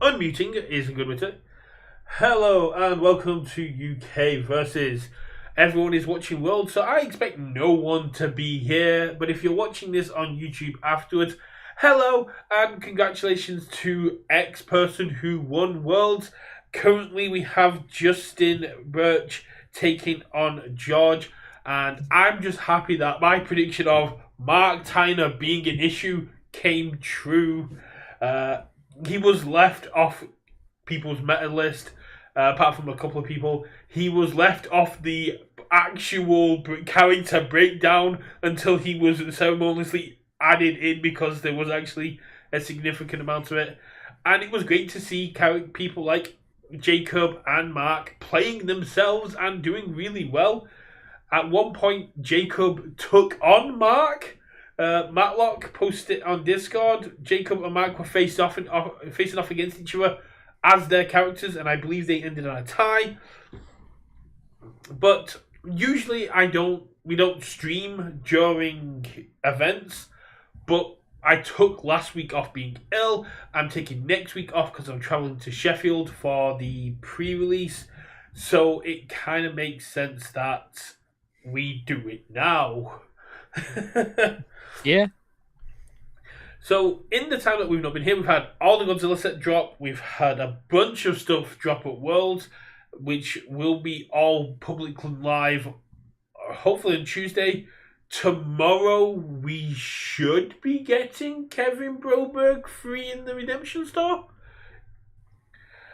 unmuting isn't good with it. Hello and welcome to UK versus. Everyone is watching World, so I expect no one to be here. But if you're watching this on YouTube afterwards, hello and congratulations to X person who won Worlds. Currently, we have Justin Birch taking on George, and I'm just happy that my prediction of Mark Tyner being an issue came true. He was left off people's meta list, apart from a couple of people. He was left off the actual character breakdown until he was ceremoniously added in because there was actually a significant amount of it. And it was great to see people like Jacob and Mark playing themselves and doing really well. At one point, Jacob took on Mark. Matlock posted on Discord. Jacob and Mark were facing off against each other as their characters, and I believe they ended on a tie. But usually, we don't stream during events. But I took last week off being ill. I'm taking next week off because I'm traveling to Sheffield for the pre-release. So it kind of makes sense that we do it now. Yeah. So, in the time that we've not been here, we've had all the Godzilla set drop. We've had a bunch of stuff drop at Worlds, which will be all publicly live, hopefully on Tuesday. Tomorrow, we should be getting Kevin Broberg free in the Redemption Store.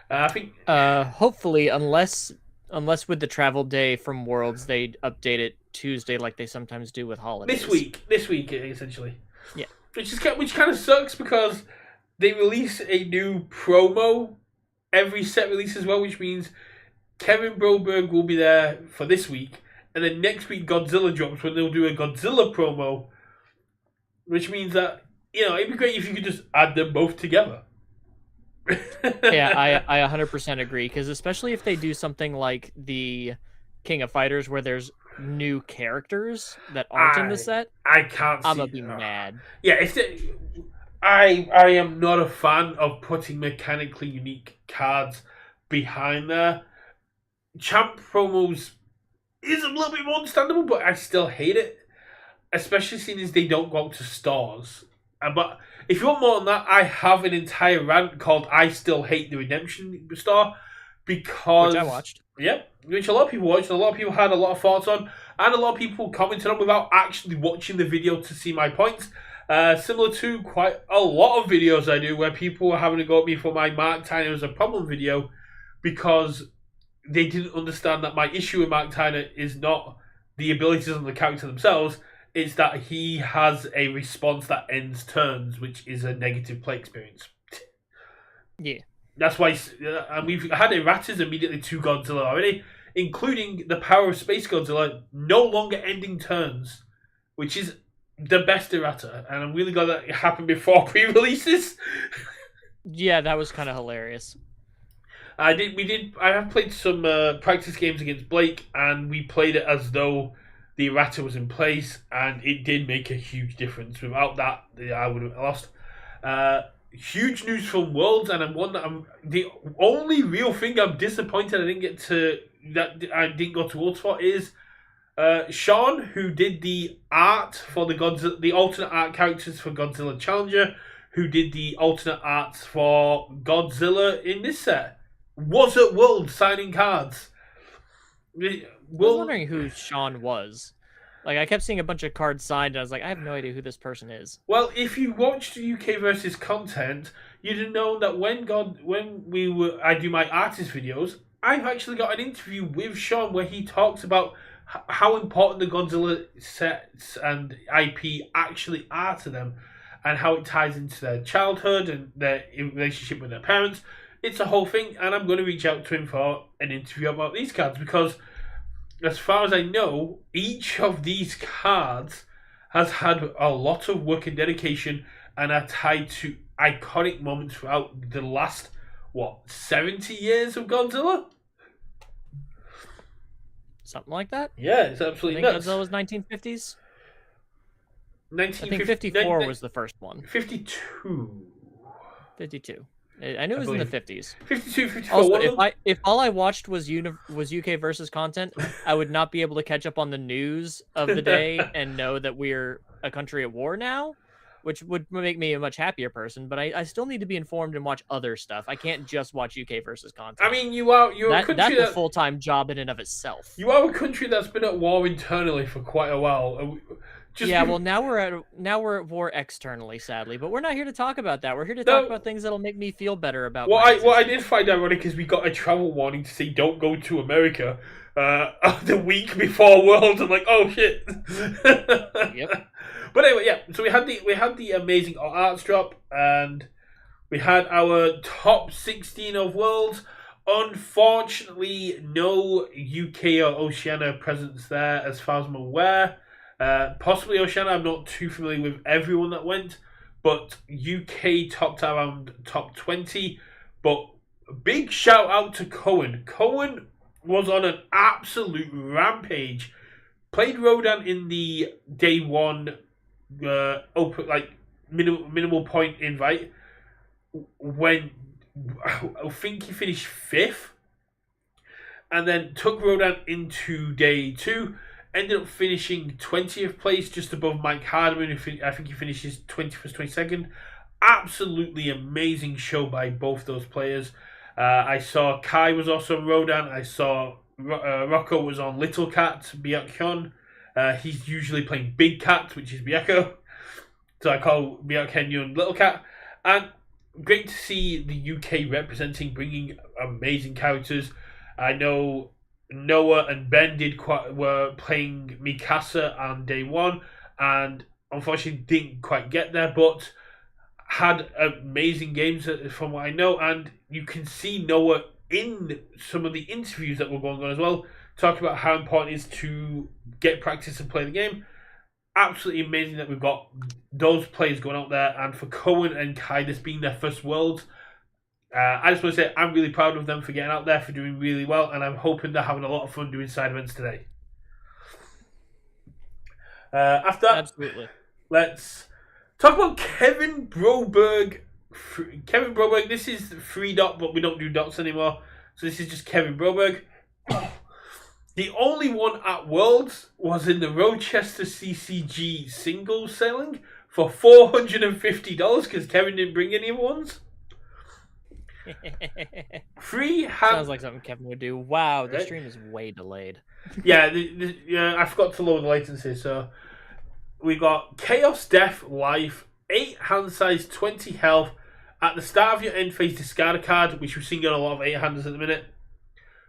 I think. Hopefully, unless with the travel day from Worlds, they update it Tuesday like they sometimes do with holidays. This week, essentially. Yeah. Which kind of sucks because they release a new promo every set release as well, which means Kevin Broberg will be there for this week, and then next week Godzilla drops when they'll do a Godzilla promo, which means that, it'd be great if you could just add them both together. Yeah, I 100% agree, because especially if they do something like the King of Fighters where there's new characters that aren't in the set, I can't. I'm gonna be mad. Yeah, I am not a fan of putting mechanically unique cards behind there. Champ promos is a little bit more understandable, but I still hate it, especially seeing as they don't go out to stores. But if you want more on that, I have an entire rant called "I Still Hate the Redemption Store" because which I watched. Yep, which a lot of people watched, and a lot of people had a lot of thoughts on, and a lot of people commented on without actually watching the video to see my points. Similar to quite a lot of videos I do where people were having to go at me for my Mark Tyner as a problem video because they didn't understand that my issue with Mark Tyner is not the abilities of the character themselves, it's that he has a response that ends turns, which is a negative play experience. Yeah. That's why, and we've had erratas immediately to Godzilla already, including the power of Space Godzilla no longer ending turns, which is the best errata, and I'm really glad that it happened before pre-releases. Yeah, that was kind of hilarious. I have played some practice games against Blake, and we played it as though the errata was in place, and it did make a huge difference. Without that, I would have lost. Huge news from Worlds, and the only real thing I'm disappointed I didn't go to Worlds for is Sean, who did the art for the alternate art characters for Godzilla Challenger, who did the alternate arts for Godzilla in this set, was at Worlds signing cards. I was wondering who Sean was. Like, I kept seeing a bunch of cards signed, and I was like, I have no idea who this person is. Well, if you watched UK versus content, you'd have known that I do my artist videos, I've actually got an interview with Sean where he talks about how important the Godzilla sets and IP actually are to them, and how it ties into their childhood and their relationship with their parents. It's a whole thing, and I'm going to reach out to him for an interview about these cards because, as far as I know, each of these cards has had a lot of work and dedication and are tied to iconic moments throughout the last, 70 years of Godzilla? Something like that? Yeah, it's absolutely I think nuts. Godzilla was 1950s? 1950, I think 54 was the first one. 52. 52. I knew it I was in the believe. 50s. 52, 54. Also, One of them? if all I watched was UK versus content, I would not be able to catch up on the news of the day and know that we're a country at war now, which would make me a much happier person. But I still need to be informed and watch other stuff. I can't just watch UK versus I content. mean, you're a country That's a that full-time job in and of itself. you are a country that's been at war internally for quite a while. Yeah, well, now we're at war externally, sadly, but we're not here to talk about that. We're here to talk no. about things that'll make me feel better about my What I existence. did find ironic is we got a travel warning to say don't go to America the week before Worlds. I'm like, oh shit. Yep. But anyway, yeah. So we had the amazing arts drop, and we had our top 16 of Worlds. Unfortunately, no UK or Oceania presence there, as far as I'm aware. Possibly Oceania. I'm not too familiar with everyone that went, but UK topped around top 20. But big shout out to Cohen. Cohen was on an absolute rampage. Played Rodan in the day one open minimal point invite. When I think he finished 5th, and then took Rodan into day 2. Ended up finishing 20th place, just above Mike Hardeman. I think he finishes 21st, 22nd. Absolutely amazing show by both those players. I saw Kai was also on Rodan. I saw Rocco was on Little Cat, Byakuhyun. He's usually playing Big Cat, which is Byakko. So I call Byakuhyun Little Cat. And great to see the UK representing, bringing amazing characters. I know Noah and Ben were playing Mikasa on day 1, and unfortunately didn't quite get there, but had amazing games from what I know. And you can see Noah in some of the interviews that were going on as well, talking about how important it is to get practice and play the game. Absolutely amazing that we've got those players going out there, and for Cohen and Kai this being their first Worlds. I just want to say I'm really proud of them for getting out there, for doing really well, and I'm hoping they're having a lot of fun doing side events today. After that, Absolutely. let's talk about Kevin Broberg. Kevin Broberg, this is 3 dot, but we don't do dots anymore. So this is just Kevin Broberg. The only one at Worlds was in the Rochester CCG singles selling for $450 because Kevin didn't bring any ones. Sounds like something Kevin would do. Wow, the Right. stream is way delayed. Yeah, I forgot to lower the latency. So we got Chaos, Death, Life, 8 hand size, 20 health. At the start of your end phase, discard a card, which we're seeing on a lot of 8-handers at the minute.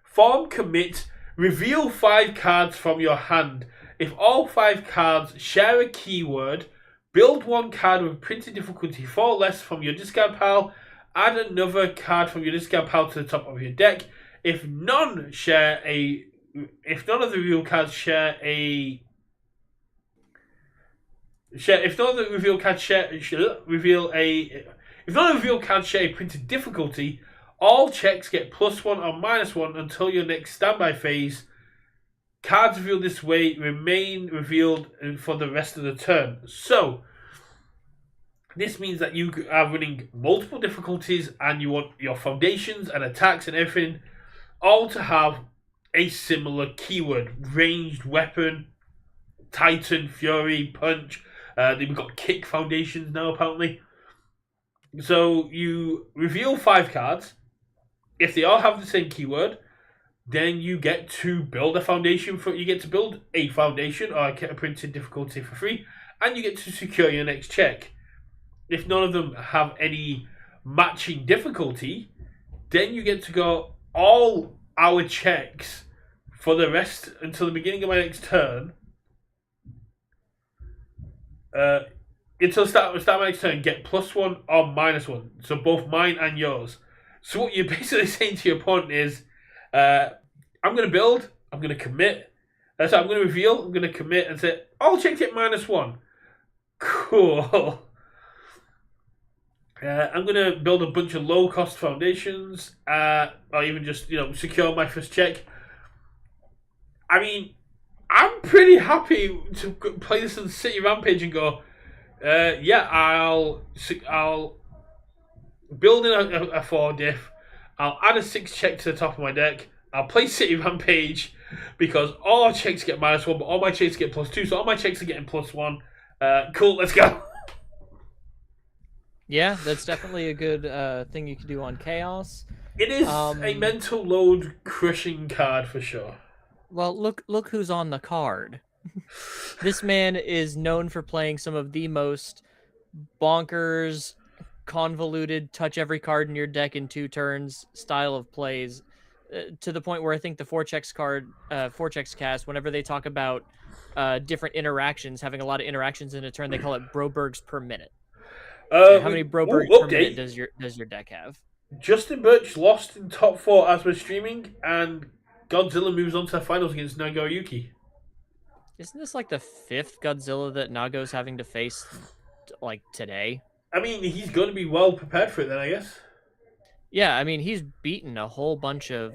Form commit. Reveal 5 cards from your hand. If all 5 cards share a keyword, build 1 card with printed difficulty 4 less from your discard pile. Add another card from your discard pile to the top of your deck. If none of the reveal cards share a if none of the reveal cards share a printed difficulty, all checks get +1 or -1 until your next standby phase. Cards revealed this way remain revealed for the rest of the turn. So this means that you are running multiple difficulties, and you want your foundations and attacks and everything all to have a similar keyword. Ranged weapon, Titan, Fury, Punch. Then we've got Kick foundations now, apparently. So you reveal 5 cards. If they all have the same keyword, then you get to build a foundation you get to build a foundation or a printed difficulty for free, and you get to secure your next check. If none of them have any matching difficulty, then you get to go all our checks for the rest until the beginning of my next turn. Until start my next turn, get +1 or -1. So both mine and yours. So what you're basically saying to your opponent is, I'm going to build, I'm going to commit. So I'm going to reveal, I'm going to commit, and say, all checks get -1. Cool. I'm going to build a bunch of low-cost foundations, or even just, secure my first check. I mean, I'm pretty happy to play this in City Rampage and go, yeah, I'll building a 4 diff. I'll add a 6 check to the top of my deck. I'll play City Rampage because all our checks get -1, but all my checks get +2, so all my checks are getting +1. Cool, let's go. Yeah, that's definitely a good thing you can do on Chaos. It is a mental load crushing card for sure. Well, look who's on the card. This man is known for playing some of the most bonkers, convoluted, touch every card in your deck in 2 turns style of plays, to the point where I think the 4 checks card, 4 checks cast, whenever they talk about different interactions, having a lot of interactions in a turn, they call it Brobergs per minute. How many Brobergs per minute does your deck have? Justin Birch lost in top 4 as we're streaming, and Godzilla moves on to the finals against Nagoriyuki. Isn't this like the 5th Godzilla that Nago's having to face, like, today? I mean, he's going to be well prepared for it then, I guess. Yeah, I mean, he's beaten a whole bunch of...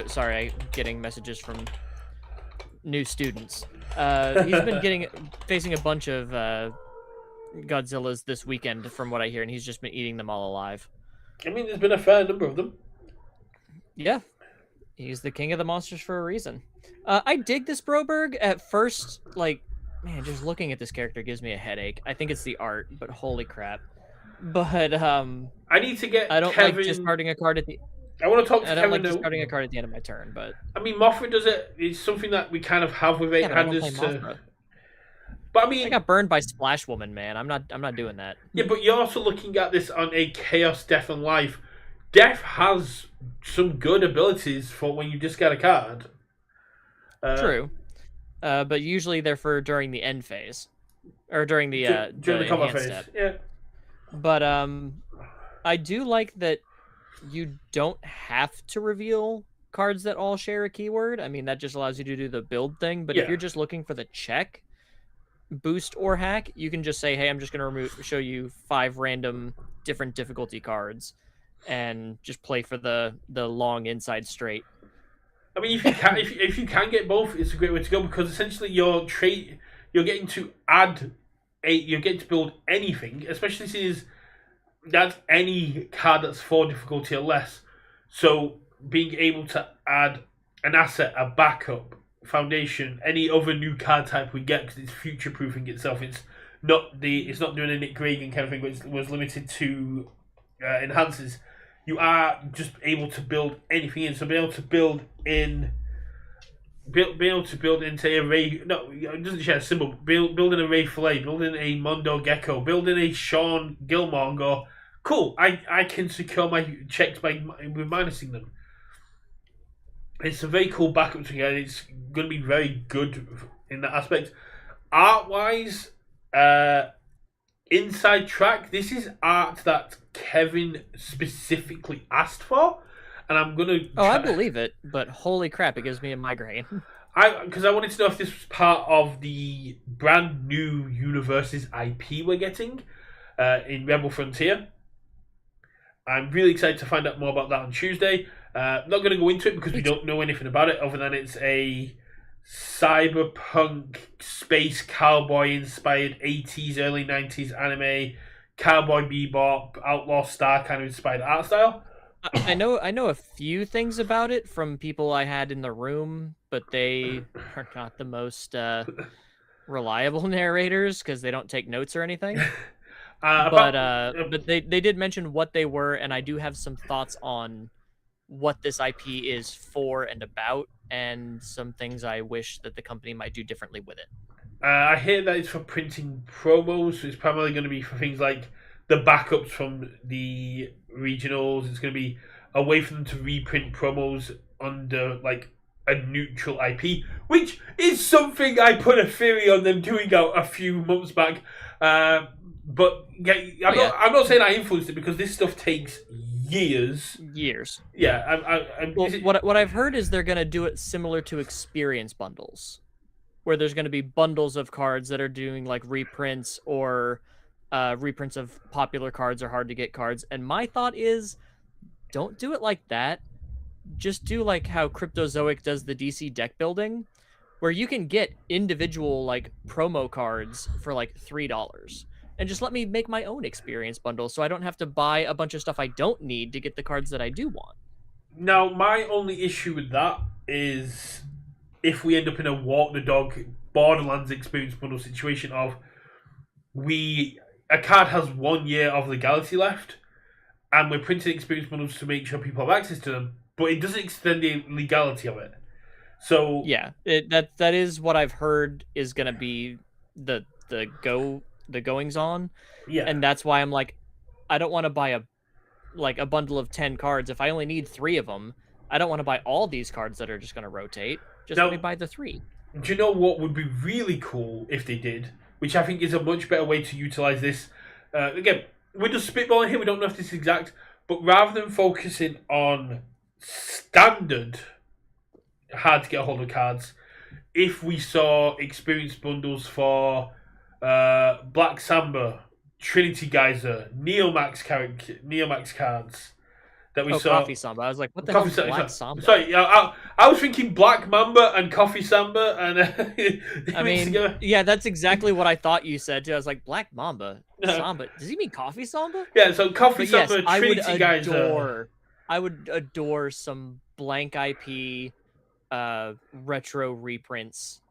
Sorry, I'm getting messages from new students. He's been facing a bunch of Godzillas this weekend, from what I hear, and he's just been eating them all alive. I mean, there's been a fair number of them. Yeah, he's the king of the monsters for a reason. I dig this Broberg. At first, like, man, just looking at this character gives me a headache. I think it's the art, but holy crap. But I need to get. I don't Kevin... like discarding a card at the. I want to talk to I don't Kevin. like discarding a card at the end of my turn, but I mean, Mothra does it. It's something that we kind of have with 8-handers. But I mean, I got burned by Splash Woman, man. I'm not doing that. Yeah, but you're also looking at this on a Chaos, Death, and Life. Death has some good abilities for when you discard a card. True, but usually they're for during the end phase, or during the combat phase. Step. Yeah. But I do like that you don't have to reveal cards that all share a keyword. I mean, that just allows you to do the build thing. But if you're just looking for the check, boost, or hack, you can just say, hey, I'm just going to show you 5 random different difficulty cards and just play for the long inside straight. I mean, if you can get both, it's a great way to go, because essentially you're getting to you're getting to build anything, especially since that's any card that's 4 difficulty or less. So being able to add an asset, a backup, foundation, any other new card type we get, because it's future proofing itself. It's not doing a Nick Reagan kind of thing, but it was limited to enhances. You are just able to build anything in. So being able to build into a Ray. No, it doesn't share a symbol. Building a Ray Fillet, building a Mondo Gecko, building a Sean Gilmore, and go, cool. I can secure my checks with minusing them. It's a very cool backup to get. It's going to be very good in that aspect. Art wise, inside track. This is art that Kevin specifically asked for, and I'm gonna. I believe it, but holy crap, it gives me a migraine. Because I wanted to know if this was part of the brand new universe's IP we're getting in Rebel Frontier. I'm really excited to find out more about that on Tuesday. Not going to go into it because we don't know anything about it, other than it's a cyberpunk space cowboy inspired 80s, early 90s anime, cowboy bebop, outlaw star kind of inspired art style. I know a few things about it from people I had in the room, but they are not the most reliable narrators because they don't take notes or anything. But they did mention what they were, and I do have some thoughts on what this IP is for and about, and some things I wish that the company might do differently with it. I hear that it's for printing promos, so it's primarily going to be for things like the backups from the regionals. It's going to be a way for them to reprint promos under like a neutral IP, which is something I put a theory on them doing out a few months back. But yeah, I'm not saying I influenced it, because this stuff takes years. Yeah. What I've heard is they're going to do it similar to experience bundles, where there's going to be bundles of cards that are doing like reprints or reprints of popular cards or hard to get cards. And my thought is, don't do it like that. Just do like how Cryptozoic does the DC deck building, where you can get individual like promo cards for like $3 and just let me make my own experience bundle so I don't have to buy a bunch of stuff I don't need to get the cards that I do want. Now, my only issue with that is if we end up in a walk the dog Borderlands experience bundle situation of we a card has 1 year of legality left, and we're printing experience bundles to make sure people have access to them, but it doesn't extend the legality of it. So Yeah, that is what I've heard is gonna be the goings on, yeah. and that's why I'm like, I don't want to buy a bundle of 10 cards if I only need 3 of them. I don't want to buy all these cards that are just gonna rotate. Just let me Now, buy the 3. do you know what would be really cool if they did? Which I think is a much better way to utilize this. Again, we're just spitballing here. We don't know if this is exact, but rather than focusing on standard hard to get a hold of cards, if we saw experience bundles for Black Samba, Trinity Geyser, Neomax cards that we saw. Coffee Samba. I was like, what the Coffee hell's Samba. Black Samba? Sorry, I was thinking Black Mamba and Coffee Samba, and I mean, yeah, that's exactly what I thought you said too. I was like, Black Mamba, No. Samba. Does he mean Coffee Samba? Yeah, so Coffee But yes, Samba, I would Trinity Geyser. I would adore some blank IP retro reprints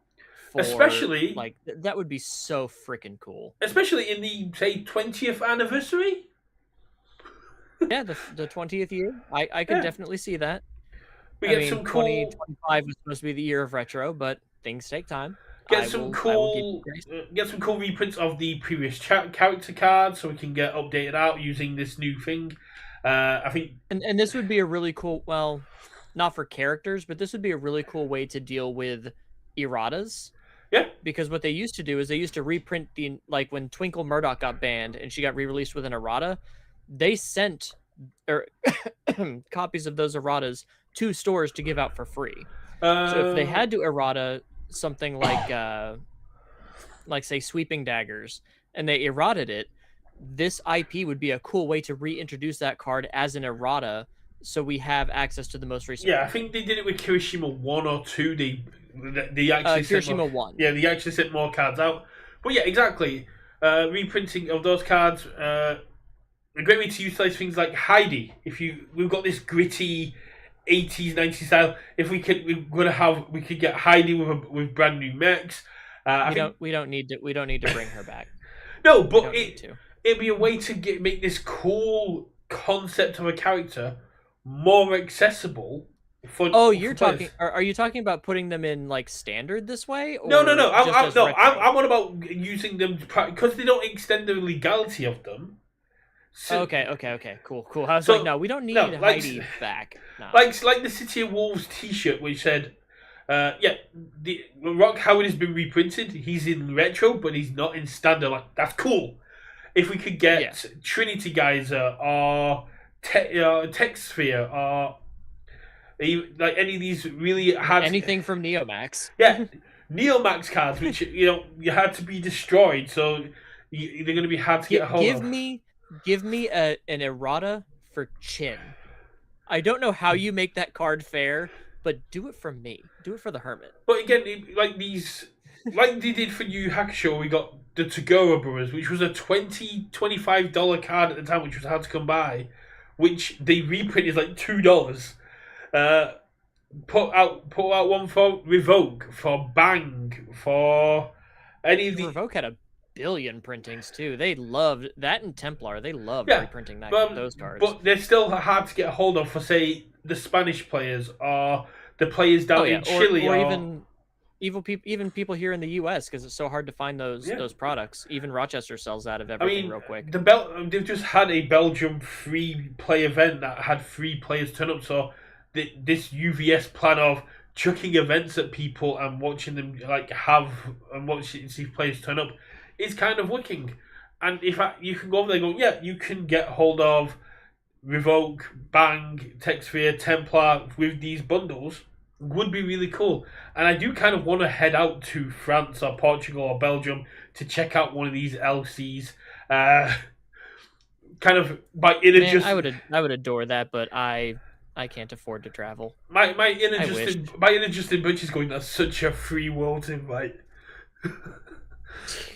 for Especially like that would be so freaking cool. Especially in the say 20th anniversary. Yeah, the 20th year. I could Yeah. definitely see that. We I get mean, some cool 2025 was supposed to be the year of retro, but things take time. get some cool reprints of the previous character cards so we can get updated out using this new thing. I think And this would be a really cool, well, not for characters, but this would be a really cool way to deal with erratas. Yeah. Because what they used to do is they used to reprint the, like when Twinkle Murdoch got banned and she got re-released with an errata, they sent copies of those erratas to stores to give out for free. So if they had to errata something like say Sweeping Daggers and they errated it, this IP would be a cool way to reintroduce that card as an errata, so we have access to the most recent. Yeah, I think they did it with Kirishima 1 or 2. They actually Kirishima 1. Yeah, they actually sent more cards out. But yeah, exactly. Reprinting of those cards. A great way to utilize things like Heidi. We've got this gritty 80s 90s style. If we could get Heidi with brand new mechs. We don't need to bring her back. No, but it'd be a way to make this cool concept of a character more accessible. Are you talking about putting them in like standard this way? Or no. I'm on about using them because they don't extend the legality of them. So, okay, cool. I was like, no, we don't need Heidi back. No. Like the City of Wolves T-shirt, which said, the Rock Howard has been reprinted. He's in retro, but he's not in standard. Like that's cool. If we could get Trinity Geyser or Tech Sphere or like any of these really hard anything from Neomax. Yeah, Neomax cards, which you had to be destroyed, so they're going to be hard to get a hold of. Give me an errata for Chin. I don't know how you make that card fair, but do it for me. Do it for the Hermit. But again, like they did for Yu Hakusho, we got the Toguro Brothers, which was a $25 card at the time, which was hard to come by, which they reprinted like $2. Put out one for Revoke, for Bang, for any of the Revoke had a billion printings too. They loved that in Templar. They loved reprinting those cards. But they're still hard to get a hold of for say the Spanish players or the players down in Chile, or even people here in the U.S. because it's so hard to find those products. Even Rochester sells out of everything real quick. They've just had a Belgium free play event that had 3 players turn up. So this UVS plan of chucking events at people and watching them see players turn up is kind of working. And you can go over there and go, you can get hold of Revoke, Bang, Texsphere, Templar with these bundles would be really cool. And I do kind of want to head out to France or Portugal or Belgium to check out one of these LCs. Kind of by I would adore that, but I I can't afford to travel. My inner I wished. Justin Butch is going. That's such a free world invite.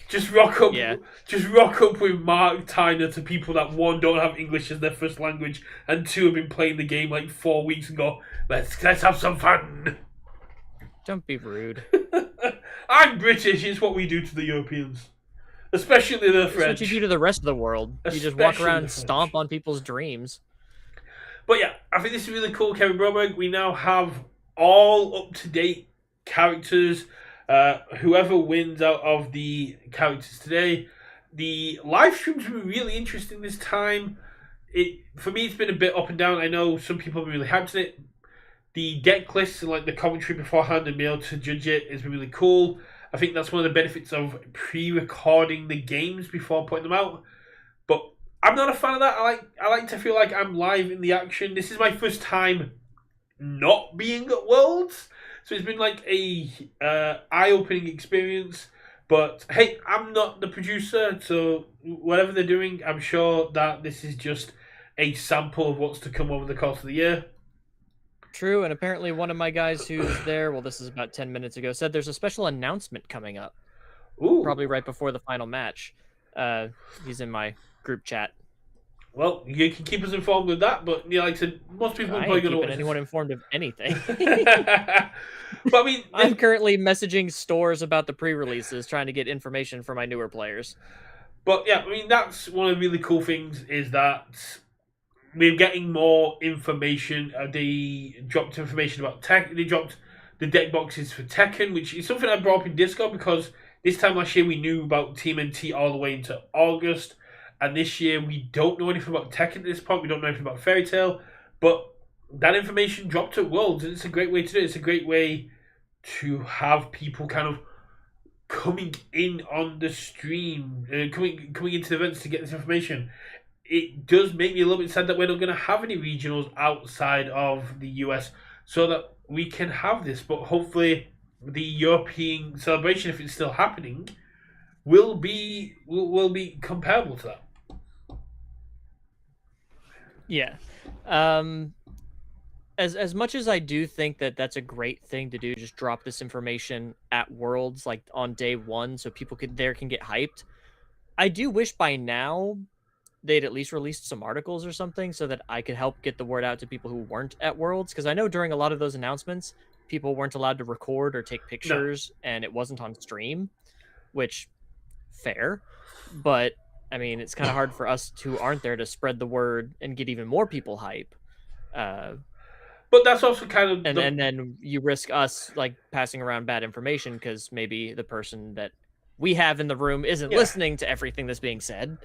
Just rock up, Yeah. just rock up with Mark Tyner to people that one don't have English as their first language and two have been playing the game like 4 weeks and go, let's have some fun. Don't be rude. I'm British. It's what we do to the Europeans, especially the It's French. what you do to the rest of the world. You just walk Especially around the and French. stomp on people's dreams. But yeah, I think this is really cool, Kevin Broberg. We now have all up to date characters. Whoever wins out of the characters today, the live streams were really interesting this time. For me, it's been a bit up and down. I know some people have been really hyped on it. The deck lists and like the commentary beforehand and being able to judge it has been really cool. I think that's one of the benefits of pre-recording the games before putting them out. But I'm not a fan of that. I like to feel like I'm live in the action. This is my first time not being at Worlds, so it's been like a eye-opening experience. But hey, I'm not the producer, so whatever they're doing, I'm sure that this is just a sample of what's to come over the course of the year. True, and apparently one of my guys who's there, well, this is about 10 minutes ago, said there's a special announcement coming up. Ooh. Probably right before the final match. He's in my group chat. Well, you can keep us informed with that, but like I said, most people are I probably ain't going to keeping watch anyone informed of anything. But I mean, I'm currently messaging stores about the pre-releases, trying to get information for my newer players. But yeah, I mean, that's one of the really cool things is that we're getting more information. They dropped information about Tekken. They dropped the deck boxes for Tekken, which is something I brought up in Discord because this time last year we knew about TMNT all the way into August. And this year we don't know anything about Tekken at this point. We don't know anything about Fairy Tail. But that information dropped at Worlds, and it's a great way to do it. It's a great way to have people kind of coming in on the stream, coming into the events to get this information. It does make me a little bit sad that we're not going to have any regionals outside of the US so that we can have this. But hopefully the European celebration, if it's still happening, will be comparable to that. Yeah. As much as I do think that that's a great thing to do, just drop this information at Worlds like on day one so people can get hyped. I do wish by now they'd at least released some articles or something so that I could help get the word out to people who weren't at Worlds, because I know during a lot of those announcements people weren't allowed to record or take pictures and it wasn't on stream, which fair, but I mean it's kind of hard for us who aren't there to spread the word and get even more people hype. But that's also kind of and then you risk us like passing around bad information because maybe the person that we have in the room isn't listening to everything that's being said.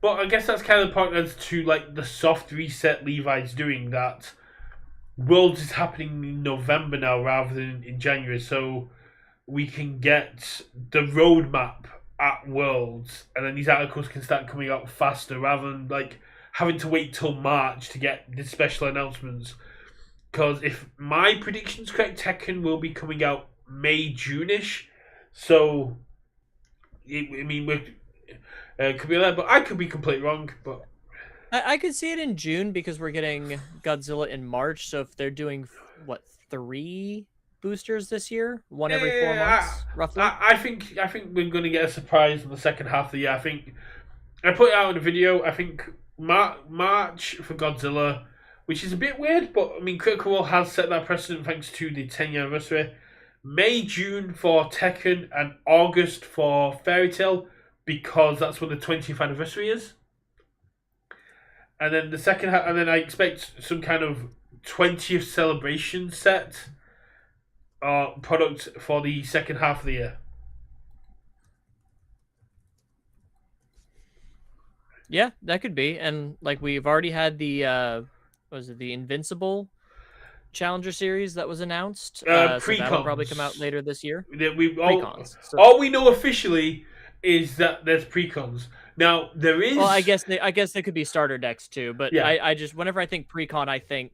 But I guess that's kind of the point as to like the soft reset Levi's doing, that Worlds is happening in November now rather than in January, so we can get the roadmap at Worlds, and then these articles can start coming out faster rather than like having to wait till March to get the special announcements. Because if my prediction's correct, Tekken will be coming out May, June-ish. So, I mean, could be that, but I could be completely wrong. But I could see it in June because we're getting Godzilla in March. So if they're doing, what, 3 boosters this year? One every 4 months, roughly? I think we're going to get a surprise in the second half of the year. I think I put it out in a video. I think March for Godzilla, which is a bit weird, but I mean, Critical Role has set that precedent thanks to the 10-year anniversary. May, June for Tekken, and August for Fairy Tail, because that's when the 20th anniversary is. And then the second half, and then I expect some kind of 20th celebration set product for the second half of the year. Yeah, that could be. And like we've already had the the Invincible Challenger series that was announced. So that'll probably come out later this year. Pre-cons. All we know officially is that there's pre-cons. Now there is. Well, I guess they could be starter decks too. But yeah. I just whenever I think pre-con, I think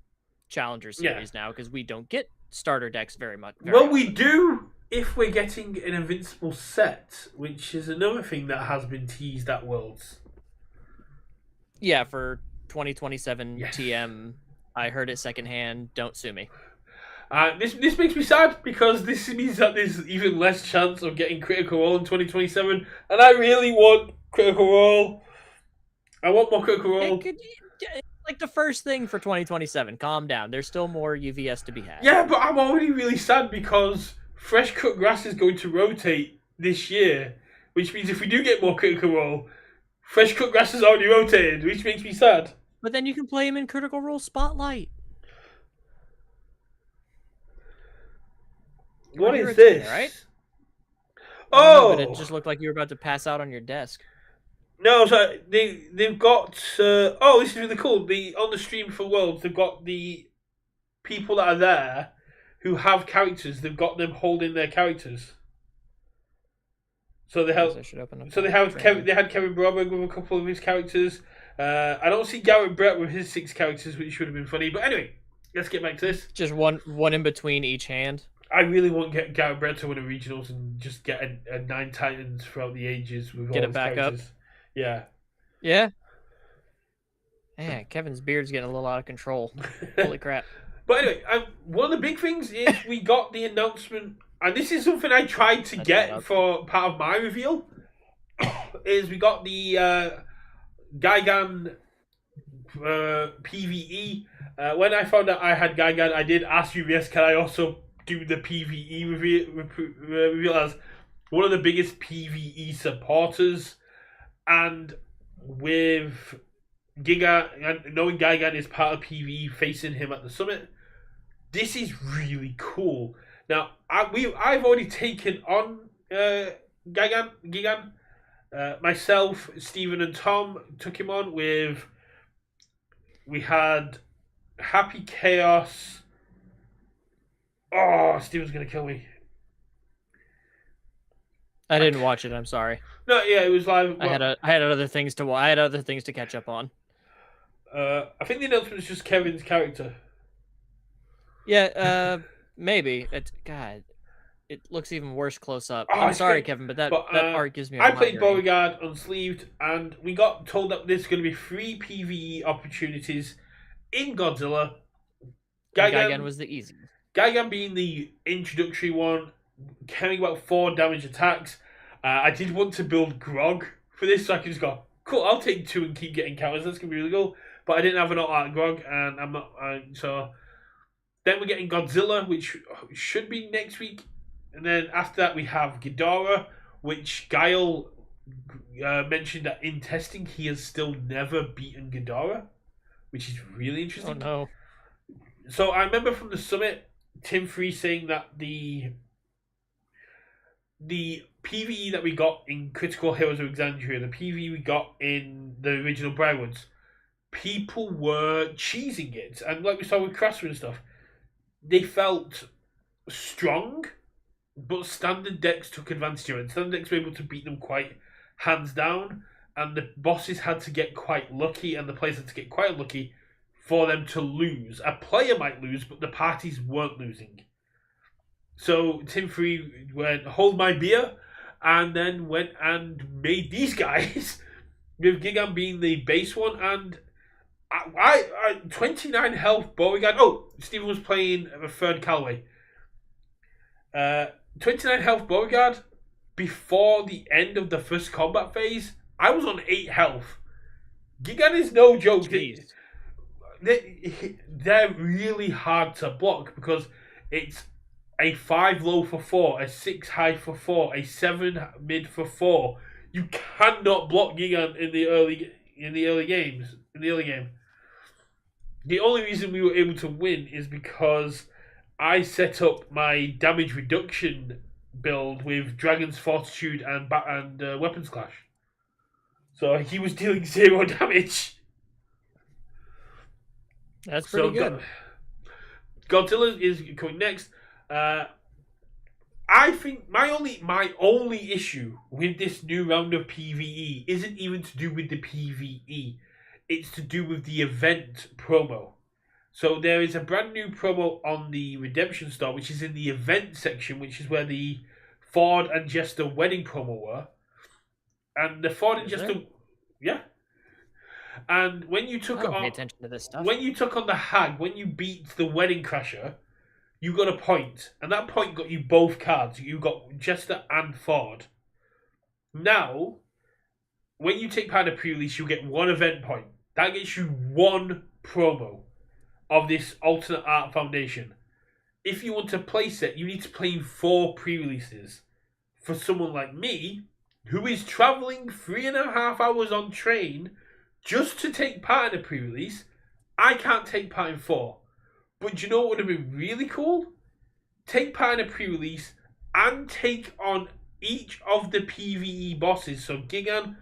Challenger series now, because we don't get starter decks very much. Well, we do if we're getting an Invincible set, which is another thing that has been teased at Worlds. Yeah, for 2027 TM. I heard it secondhand. Don't sue me. This makes me sad because this means that there's even less chance of getting Critical Role in 2027, and I really want Critical Role. I want more Critical Role. Like the first thing for 2027. Calm down. There's still more UVS to be had. Yeah, but I'm already really sad because Fresh Cut Grass is going to rotate this year, which means if we do get more Critical Role, Fresh Cut Grass is already rotated, which makes me sad. But then you can play him in Critical Role Spotlight. What is this? Right? Oh, but it just looked like you were about to pass out on your desk. No, so they've got. This is really cool. On the stream for Worlds, they've got the people that are there who have characters. They've got them holding their characters. So they have. They had Kevin Broberg with a couple of his characters. I don't see Garrett Brett with his 6 characters, which would have been funny. But anyway, let's get back to this. Just one in between each hand. I really want to get Garrett Brett to win a regionals and just get a 9 Titans throughout the ages with all his characters. Up. Yeah. Yeah. Man, Kevin's beard's getting a little out of control. Holy crap. But anyway, one of the big things is we got the announcement, and this is something I tried to get for part of my reveal, is we got the Gigan PvE. When I found out I had Gigan, I did ask UBS, can I also do the PvE reveal as one of the biggest PvE supporters. And with Giga, and knowing Gigan is part of PvE, facing him at the summit, this is really cool. Now, I've already taken on Gigan. Myself, Stephen, and Tom took him on with. We had Happy Chaos. Oh, Stephen's gonna kill me. I didn't watch it. I'm sorry. No, yeah, it was live. I had other things to watch. I had other things to catch up on. I think the announcement was just Kevin's character. Yeah, maybe. It looks even worse close up. I'm sorry, Kevin, but that art gives me. I played Beauregard unsleeved, and we got told that there's going to be 3 PvE opportunities in Godzilla. Gigan was the easiest. Gigan being the introductory one, carrying about 4 damage attacks. I did want to build Grog for this, so I could just go, cool, I'll take 2 and keep getting counters. That's going to be really cool. But I didn't have an alt Grog, and I'm not. So then we're getting Godzilla, which should be next week. And then after that, we have Ghidorah, which Guile mentioned that in testing, he has still never beaten Ghidorah, which is really interesting. Oh, no. So I remember from the summit, Tim Free saying that the PvE that we got in Critical Heroes of Exandria, the PvE we got in the original Briarwoods, people were cheesing it. And like we saw with Crasser and stuff, they felt strong, but standard decks took advantage of it. Standard decks were able to beat them quite hands down, and the bosses had to get quite lucky, and the players had to get quite lucky for them to lose. A player might lose, but the parties weren't losing. So Tim Free went, hold my beer, and then went and made these guys, with Gigan being the base one, and I 29 health Beauregard. Oh, Stephen was playing a third Callaway. 29 health Beauregard. Before the end of the first combat phase, I was on 8 health. Gigan is no joke. They're really hard to block because it's a 5 low for 4, a 6 high for 4, a 7 mid for 4. You cannot block Gigan in the early game. The only reason we were able to win is because I set up my damage reduction build with Dragon's Fortitude and Weapons Clash. So he was dealing 0 damage. That's pretty good. Godzilla is coming next. I think my only issue with this new round of PvE isn't even to do with the PvE. It's to do with the event promo. So there is a brand new promo on the Redemption Store, which is in the event section, which is where the Ford and Jester wedding promo were. And the Ford and Jester... Yeah. And when you I took don't pay on attention to this stuff. when you took on the Hag, when you beat the Wedding Crasher, you got a point, and that point got you both cards. You got Jester and Ford. Now, when you take part in a pre-release, you get one event point. That gets you one promo of this alternate art foundation. If you want to place it, you need to play 4 pre-releases. For someone like me, who is traveling 3.5 hours on train just to take part in a pre-release, I can't take part in 4. But do you know what would have been really cool? Take part in a pre-release and take on each of the PvE bosses. So Gigan,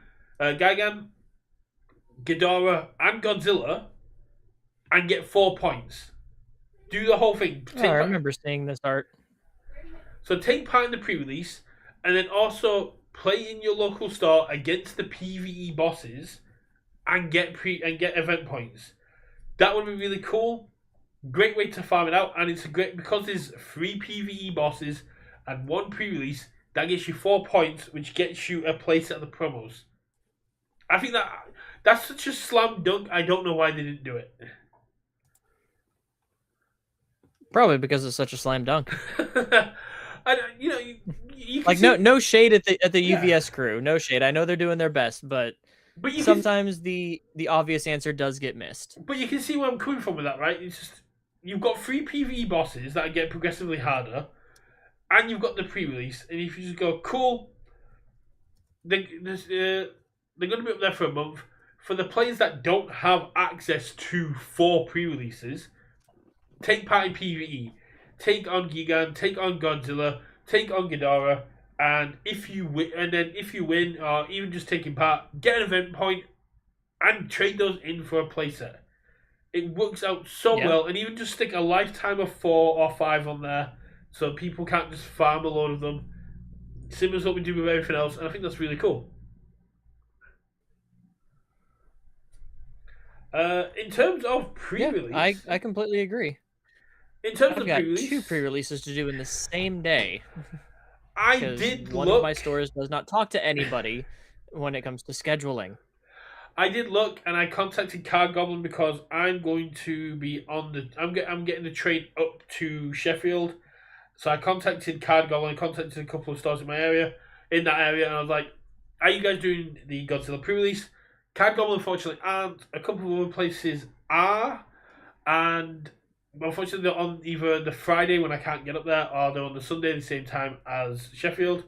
Ghidorah, and Godzilla, and get 4 points. Do the whole thing. Oh, I remember seeing this art. So take part in the pre-release, and then also play in your local store against the PvE bosses, and get event points. That would be really cool. Great way to farm it out, and it's a great because there's 3 PvE bosses and 1 pre-release. That gets you 4 points, which gets you a place at the promos. I think that's such a slam dunk. I don't know why they didn't do it. Probably because it's such a slam dunk. You can like see, no shade at the Yeah. UVS crew. No shade. I know they're doing their best, but sometimes the obvious answer does get missed. But you can see where I'm coming from with that, right? It's just you've got 3 PvE bosses that get progressively harder, and you've got the pre-release. And if you just go, cool, they're going to be up there for a month. For the players that don't have access to 4 pre-releases, take part in PvE. Take on Gigan, take on Godzilla, take on Ghidorah, and if you win, or even just taking part, get an event point and trade those in for a playset. It works out so well, and even just stick a lifetime of 4 or 5 on there, so people can't just farm a load of them. Similar to what we do with everything else, and I think that's really cool. In terms of pre-release, I completely agree. In terms I've of got pre-release, 2 pre-releases to do in the same day. I did one look. of my stores does not talk to anybody when it comes to scheduling. I did look, and I contacted Card Goblin because I'm going to be on the. I'm getting the train up to Sheffield, so I contacted Card Goblin. I contacted a couple of stores in that area, and I was like, "Are you guys doing the Godzilla pre-release?" Card Goblin unfortunately aren't. A couple of other places are, and unfortunately they're on either the Friday when I can't get up there, or they're on the Sunday at the same time as Sheffield.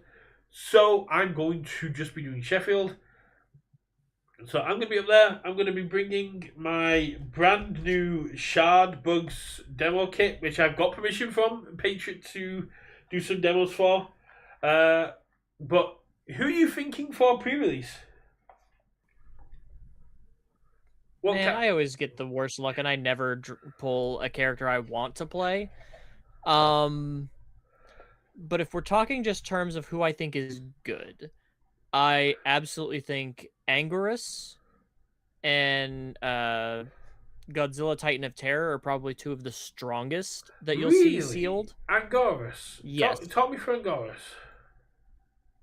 So I'm going to just be doing Sheffield. So I'm going to be up there. I'm going to be bringing my brand new Shard Bugs demo kit, which I've got permission from Patriot to do some demos for. But who are you thinking for pre-release? I always get the worst luck, and I never pull a character I want to play. But if we're talking just terms of who I think is good, I absolutely think Anguirus and Godzilla Titan of Terror are probably 2 of the strongest that you'll see sealed. Anguirus? Yes. Talk me through Anguirus.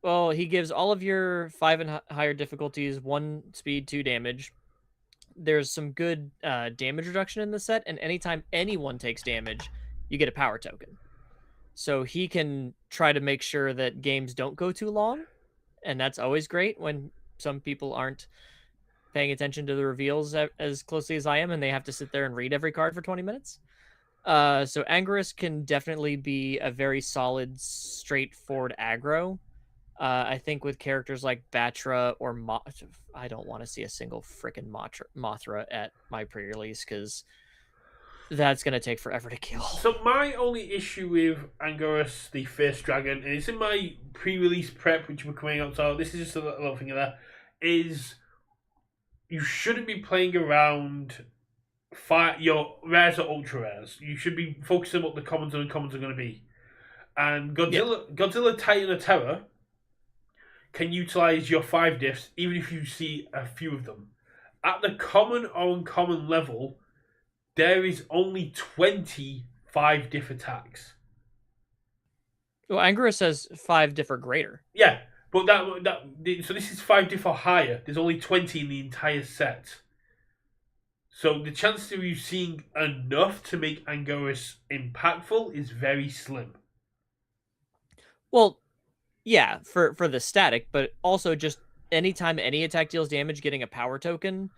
Well, he gives all of your 5 and higher difficulties 1 speed, 2 damage. There's some good damage reduction in the set, and anytime anyone takes damage, you get a power token. So he can try to make sure that games don't go too long, and that's always great when some people aren't paying attention to the reveals as closely as I am, and they have to sit there and read every card for 20 minutes. So Anguirus can definitely be a very solid, straightforward aggro. I think with characters like Batra or I don't want to see a single freaking Mothra at my pre-release because that's going to take forever to kill. So my only issue with Anguirus, the First Dragon, and it's in my pre-release prep, which we're coming out, so this is just a little thing of that, is you shouldn't be playing around your rares or ultra rares. You should be focusing on what the commons and uncommons are going to be. And Godzilla Titan of Terror can utilize your 5 diffs, even if you see a few of them. At the common or uncommon level, there is only 25 diff attacks. Well, Anguirus has 5 diff or greater. Yeah, but so this is 5 diff or higher. There's only 20 in the entire set. So the chance of you seeing enough to make Anguirus impactful is very slim. Well, yeah, for the static, but also just anytime any attack deals damage, getting a power token,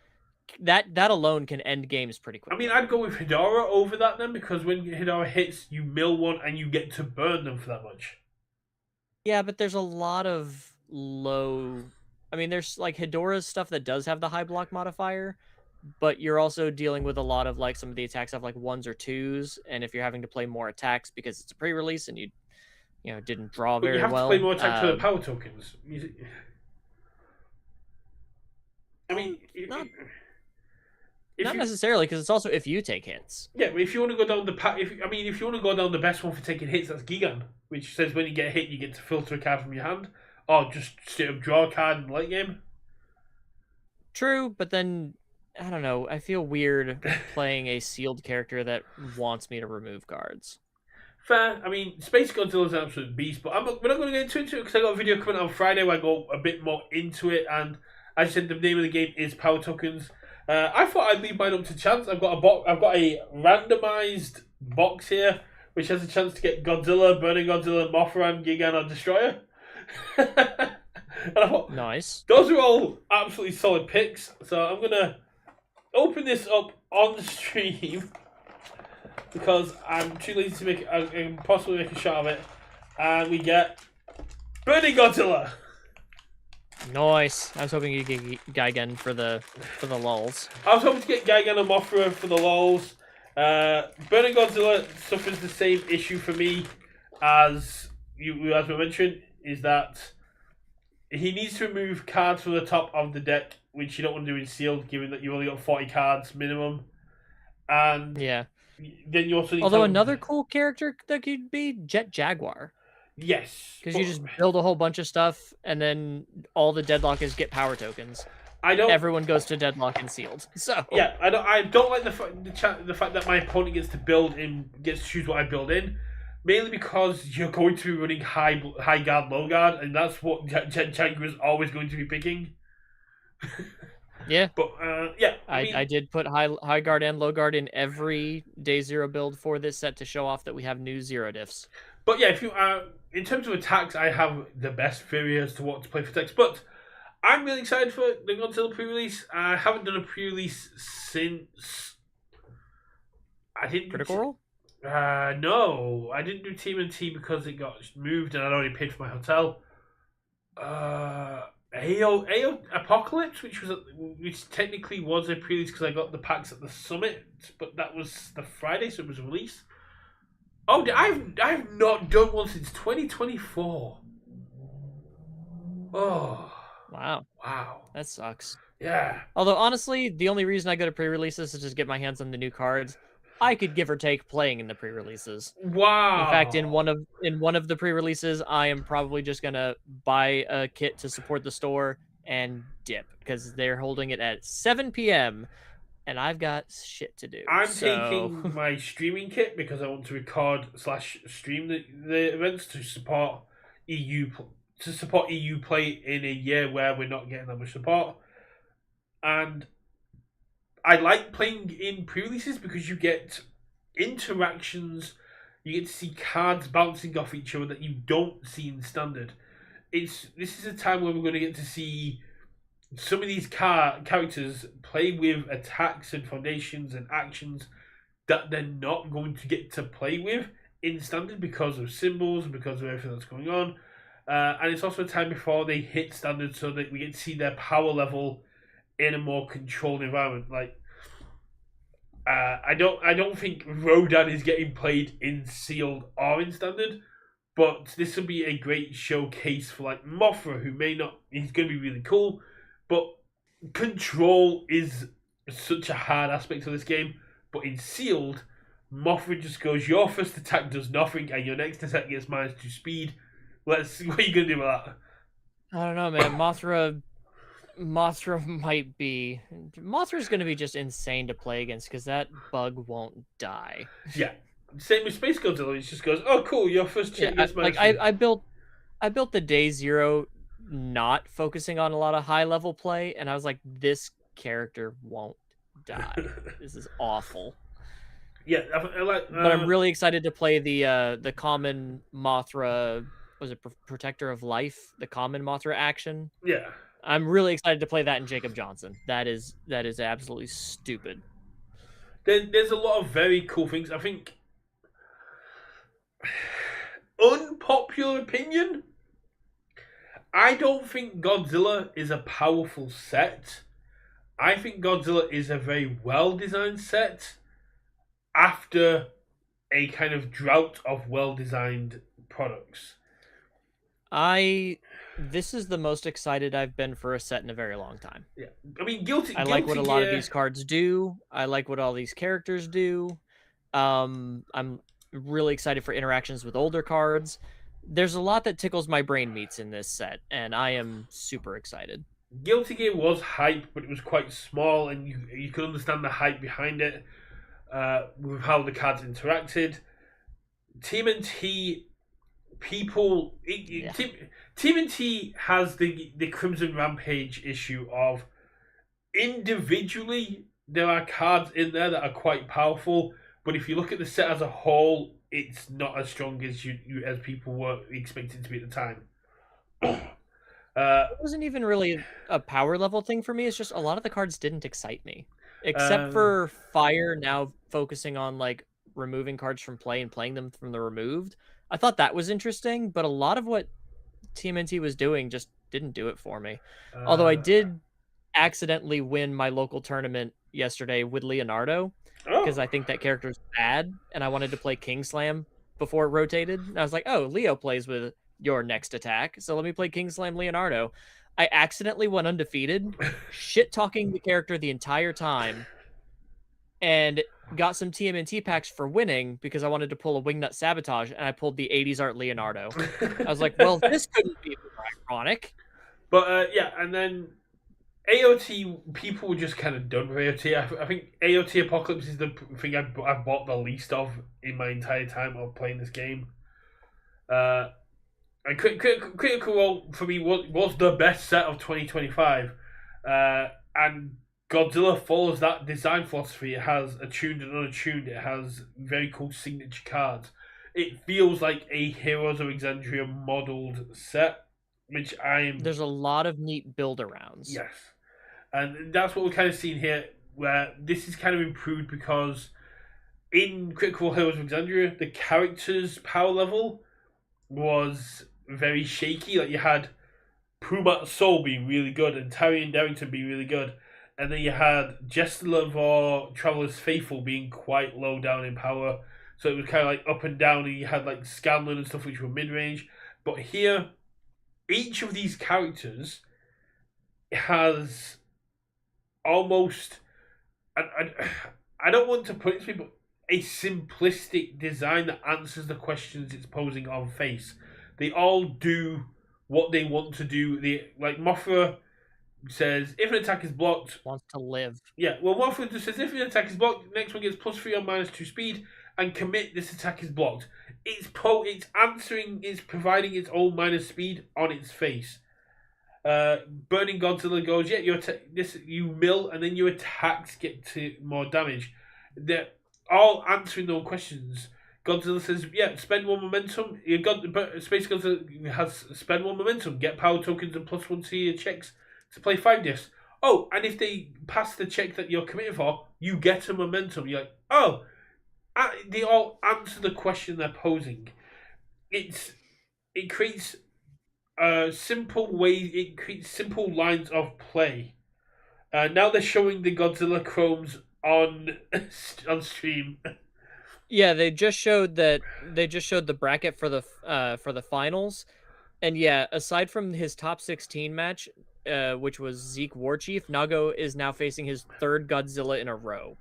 that alone can end games pretty I mean, quickly. I'd go with Hidara over that then, because when Hidara hits, you mill one and you get to burn them for that much. Yeah, but there's a lot of low. I mean, there's like Hidora's stuff that does have the high block modifier, but you're also dealing with a lot of like some of the attacks have like ones or twos, and if you're having to play more attacks because it's a pre-release and you didn't draw But you very have to play well. more attacks for the power tokens. I mean, Not if not you necessarily because it's also if you take hits. yeah, but if you want to go down the if you want to go down the best one for taking hits, that's Gigan, which says when you get hit, you get to filter a card from your hand, or just straight up draw a card in the late game. True, but then I don't know. I feel weird playing a sealed character that wants me to remove cards. Fair. I mean, Space Godzilla's an absolute beast, but we're not going to get into it because I got a video coming out on Friday where I go a bit more into it. And as I said, the name of the game is Power Tokens. I thought I'd leave mine up to chance. I've got a randomized box here, which has a chance to get Godzilla, Burning Godzilla, Mothra, Gigan, or Destroyer. And I thought, Nice. those are all absolutely solid picks. So I'm gonna open this up on stream because I'm too lazy to make. I can possibly make a shot of it, and we get Burning Godzilla. Nice. I was hoping you could get Gigan for the lulls. I was hoping to get Gigan and Mothra for the lols. Burning Godzilla suffers the same issue for me as as we mentioned, is that he needs to remove cards from the top of the deck, which you don't want to do in sealed, given that you only got 40 cards minimum. And Yeah. then you also need Although to another cool character that could be Jet Jaguar. yes, Because you just build a whole bunch of stuff, and then all the deadlock is get power tokens. I don't. Everyone goes to deadlock and sealed. So Yeah, I don't. I don't like the fact that my opponent gets to choose what I build in, mainly because you're going to be running high guard, low guard, and that's what Jaguar is always going to be picking. yeah, But yeah, I did put high guard and low guard in every day zero build for this set to show off that we have new zero diffs. But yeah, if you in terms of attacks, I have the best theory as to what to play for attacks. But I'm really excited for the Godzilla pre-release. I haven't done a pre-release since I didn't Critical Role? No, I didn't do TMNT because it got moved and I'd already paid for my hotel. AO Apocalypse, which technically was a pre-release because I got the packs at the summit, but that was the Friday, so it was released. Oh, I've not done one since 2024. Oh, Wow, wow, that sucks. yeah. Although honestly, the only reason I go to pre-releases is just get my hands on the new cards. I could give or take playing in the pre-releases. Wow. In fact, in one of the pre-releases, I am probably just gonna buy a kit to support the store and dip because they're holding it at 7 p.m. and I've got shit to do. I'm so... taking my streaming kit because I want to record / stream the events to support EU play in a year where we're not getting that much support. And I like playing in pre-releases because you get interactions, you get to see cards bouncing off each other that you don't see in standard. This is a time where we're going to get to see some of these characters play with attacks and foundations and actions that they're not going to get to play with in standard because of symbols and because of everything that's going on. And it's also a time before they hit standard so that we get to see their power level in a more controlled environment. Like, I don't think Rodan is getting played in sealed or in standard, but this will be a great showcase for like Mothra, who may not. He's going to be really cool, but control is such a hard aspect of this game. But in sealed, Mothra just goes, your first attack does nothing, and your next attack gets -2 speed. Let's see what are you gonna do with that. I don't know, man. Mothra might be. Mothra's going to be just insane to play against because that bug won't die. Yeah, same with Space Godzilla. It just goes, oh cool, your first check gets like I built the day zero not focusing on a lot of high level play, and I was like, this character won't die. This is awful. Yeah, I like. But I'm really excited to play the common Mothra. Was it Protector of Life? The common Mothra action. Yeah. I'm really excited to play that in Jacob Johnson. That is absolutely stupid. There's a lot of very cool things. I think unpopular opinion. I don't think Godzilla is a powerful set. I think Godzilla is a very well designed set after a kind of drought of well designed products. This is the most excited I've been for a set in a very long time. Yeah, I mean, Guilty. I like what a lot of these cards do. I like what all these characters do. I'm really excited for interactions with older cards. There's a lot that tickles my brain meats in this set, and I am super excited. Guilty Gear was hype, but it was quite small, and you could understand the hype behind it with how the cards interacted. TMNT people, Yeah. TMNT has the Crimson Rampage issue of individually there are cards in there that are quite powerful, but if you look at the set as a whole, it's not as strong as as people were expecting to be at the time. It wasn't even really a power level thing for me. It's just a lot of the cards didn't excite me, except for Fire now focusing on like removing cards from play and playing them from the removed. I thought that was interesting, but a lot of what TMNT was doing just didn't do it for me. Although I did accidentally win my local tournament yesterday with Leonardo because I think that character's bad, and I wanted to play Kingslam before it rotated. And I was like, oh, Leo plays with your next attack, so let me play Kingslam Leonardo. I accidentally went undefeated, shit talking the character the entire time, and got some TMNT packs for winning because I wanted to pull a Wingnut Sabotage, and I pulled the 80s art Leonardo. I was like, well, this couldn't be more ironic. But yeah, and then AOT, people were just kind of done with AOT. I think AOT Apocalypse is the thing I've bought the least of in my entire time of playing this game. And Critical Role for me was the best set of 2025. And Godzilla follows that design philosophy. It has attuned and unattuned. It has very cool signature cards. It feels like a Heroes of Exandria modeled set, which There's a lot of neat build arounds. Yes. And that's what we're kind of seeing here, where this is kind of improved because in Critical Heroes of Exandria, the character's power level was very shaky. Like you had Pumat Soul being really good and Tyrion Darrington being really good. And then you had Jestler or Traveler's Faithful being quite low down in power. So it was kind of like up and down, and you had like Scanlan and stuff which were mid-range. But here, each of these characters has almost... I don't want to put it to me, but a simplistic design that answers the questions it's posing on face. They all do what they want to do. Like Mothra says, if an attack is blocked, wants to live. Yeah, well, Mothra just says if an attack is blocked, next one gets +3 or -2 speed, and commit this attack is blocked. It's answering, it's providing its own minus speed on its face. Burning Godzilla goes, yeah, you mill and then your attacks get to more damage. They're all answering those questions. Godzilla says, yeah, spend 1 momentum. Space Godzilla has spend 1 momentum, get power tokens and +1 to your checks to play 5 diffs. Oh, and if they pass the check that you're committed for, you get a momentum. You're like, oh, they all answer the question they're posing. It creates simple ways. It creates simple lines of play. Now they're showing the Godzilla chromes on stream. Yeah, they just showed the bracket for the finals, and yeah, aside from his top 16 match, which was Zeke Warchief, Nago is now facing his 3rd Godzilla in a row.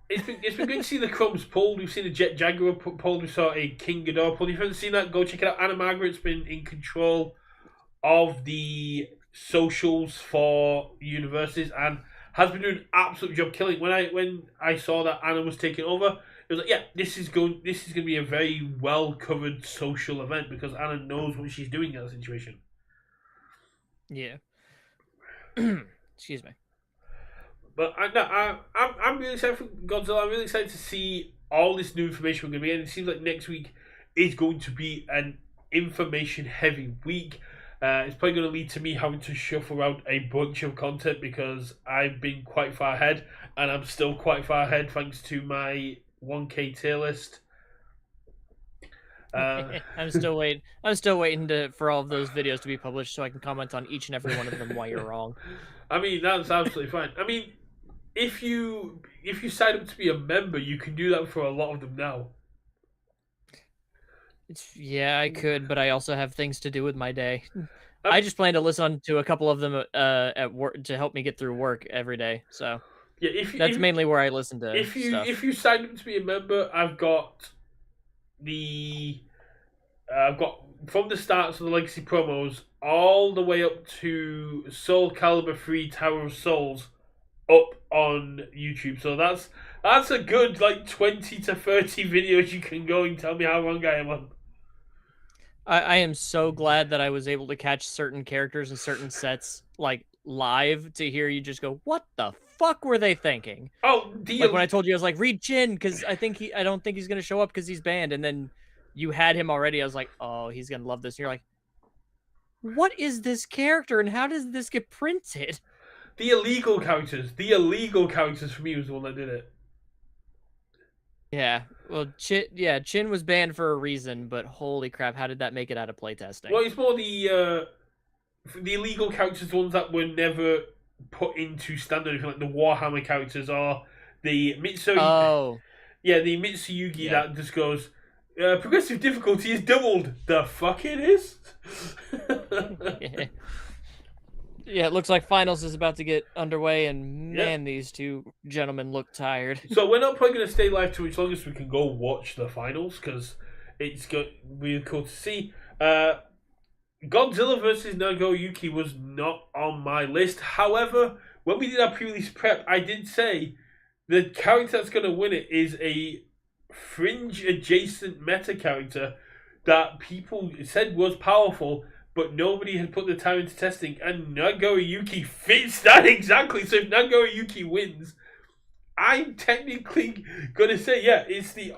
It's been good to see the crumbs pulled. We've seen a Jet Jaguar pulled. We saw a King Ghidorah pulled. If you haven't seen that, go check it out. Anna Margaret's been in control of the socials for universes and has been doing an absolute job killing. When I saw that Anna was taking over, it was like, yeah, this is going to be a very well covered social event because Anna knows what she's doing in that situation. Yeah. Excuse me. But I'm really excited for Godzilla. I'm really excited to see all this new information we're going to be in. It seems like next week is going to be an information heavy week. It's probably going to lead to me having to shuffle around a bunch of content because I've been quite far ahead, and I'm still quite far ahead thanks to my 1K tier list. I'm still waiting. I'm still waiting for all of those videos to be published so I can comment on each and every one of them why you're wrong. I mean, that's absolutely fine. I mean, if you sign up to be a member, you can do that for a lot of them now. Yeah, I could, but I also have things to do with my day. I just plan to listen to a couple of them at work to help me get through work every day. So yeah, that's mainly where I listen to stuff. If you sign up to be a member, I've got from the start of the Legacy promos all the way up to Soul Calibur 3 Tower of Souls up on YouTube. So that's a good like 20 to 30 videos you can go and tell me how wrong I am on. I am so glad that I was able to catch certain characters and certain sets like live to hear you just go, "What the fuck were they thinking?" Oh, like when I told you I was like, "Read Chin," because I don't think he's gonna show up because he's banned, and then you had him already. I was like, "Oh, he's gonna love this." And you're like, "What is this character, and how does this get printed?" The illegal characters for me was the one that did it. Yeah, well, Chin was banned for a reason, but holy crap, how did that make it out of playtesting? Well, it's more the illegal characters, the ones that were never put into standard, like the Warhammer characters or the Mitsurugi. Oh, yeah, the Mitsurugi that just goes. Progressive difficulty is doubled. The fuck it is. Yeah, it looks like finals is about to get underway, and man, these two gentlemen look tired. So we're not probably going to stay live too much longer, so we can go watch the finals because it's really cool to see. Godzilla versus Nagoyuki was not on my list. However, when we did our pre-release prep, I did say the character that's going to win it is a fringe adjacent meta character that people said was powerful, but nobody had put the time into testing, and Nagoyuki fits that exactly. So if Nagoyuki wins, I'm technically gonna say, yeah, it's the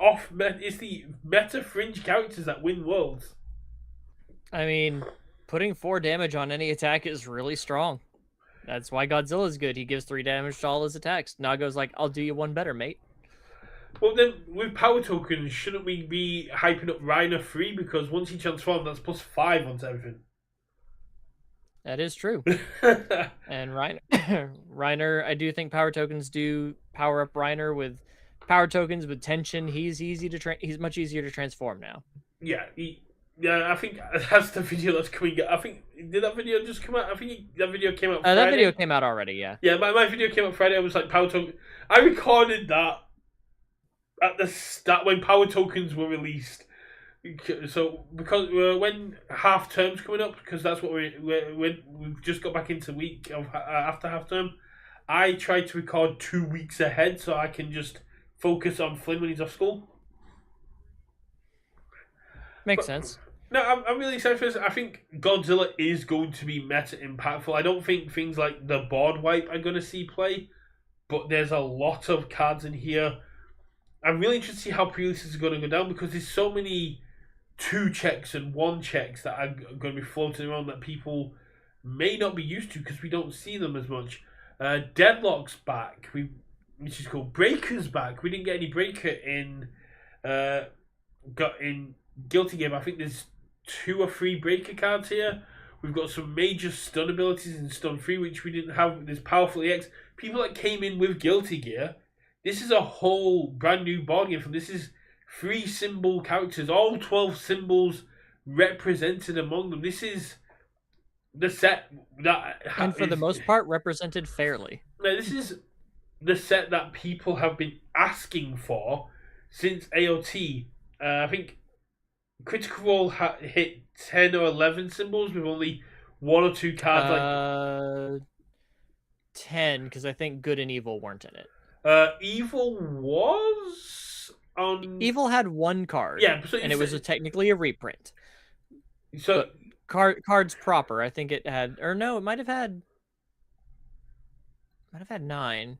meta fringe characters that win worlds. I mean, putting 4 damage on any attack is really strong. That's why Godzilla's good. He gives 3 damage to all his attacks. Nago's like, I'll do you one better, mate. Well, then, with power tokens, shouldn't we be hyping up Reiner 3? Because once he transforms, that's +5 onto everything. That is true. And Reiner, I do think power tokens do power up Reiner with power tokens with tension. He's much easier to transform now. Yeah, I think that's the video that's coming out. I think, did that video just come out? I think that video came out Friday. That video came out already, yeah. Yeah, my video came out Friday. I was like, power token. I recorded that at the start when power tokens were released. So because when half term's coming up, because that's what we've just got back into week of after half term, I try to record 2 weeks ahead so I can just focus on Flynn when he's off school. Makes sense. No, I'm really excited for this. I think Godzilla is going to be meta impactful. I don't think things like the board wipe are going to see play, but there's a lot of cards in here. I'm really interested to see how pre-releases are going to go down because there's so many 2 checks and 1 checks that are going to be floating around that people may not be used to because we don't see them as much. Deadlock's back, which is cool. Breaker's back. We didn't get any Breaker in Guilty Game. I think there's 2 or 3 Breaker cards here. We've got some major stun abilities in Stun 3, which we didn't have. There's Powerful EX. People that came in with Guilty Gear. This is a whole brand new board game. This is 3 symbol characters, all 12 symbols represented among them. This is the set that, and for the most part, represented fairly. This is the set that people have been asking for since AOT. I think Critical Role hit 10 or 11 symbols with only 1 or 2 cards. 10, because I think Good and Evil weren't in it. Evil was on. Evil had 1 card. Yeah, and it was technically a reprint. So cards proper, I think it had, or no, it might have had 9.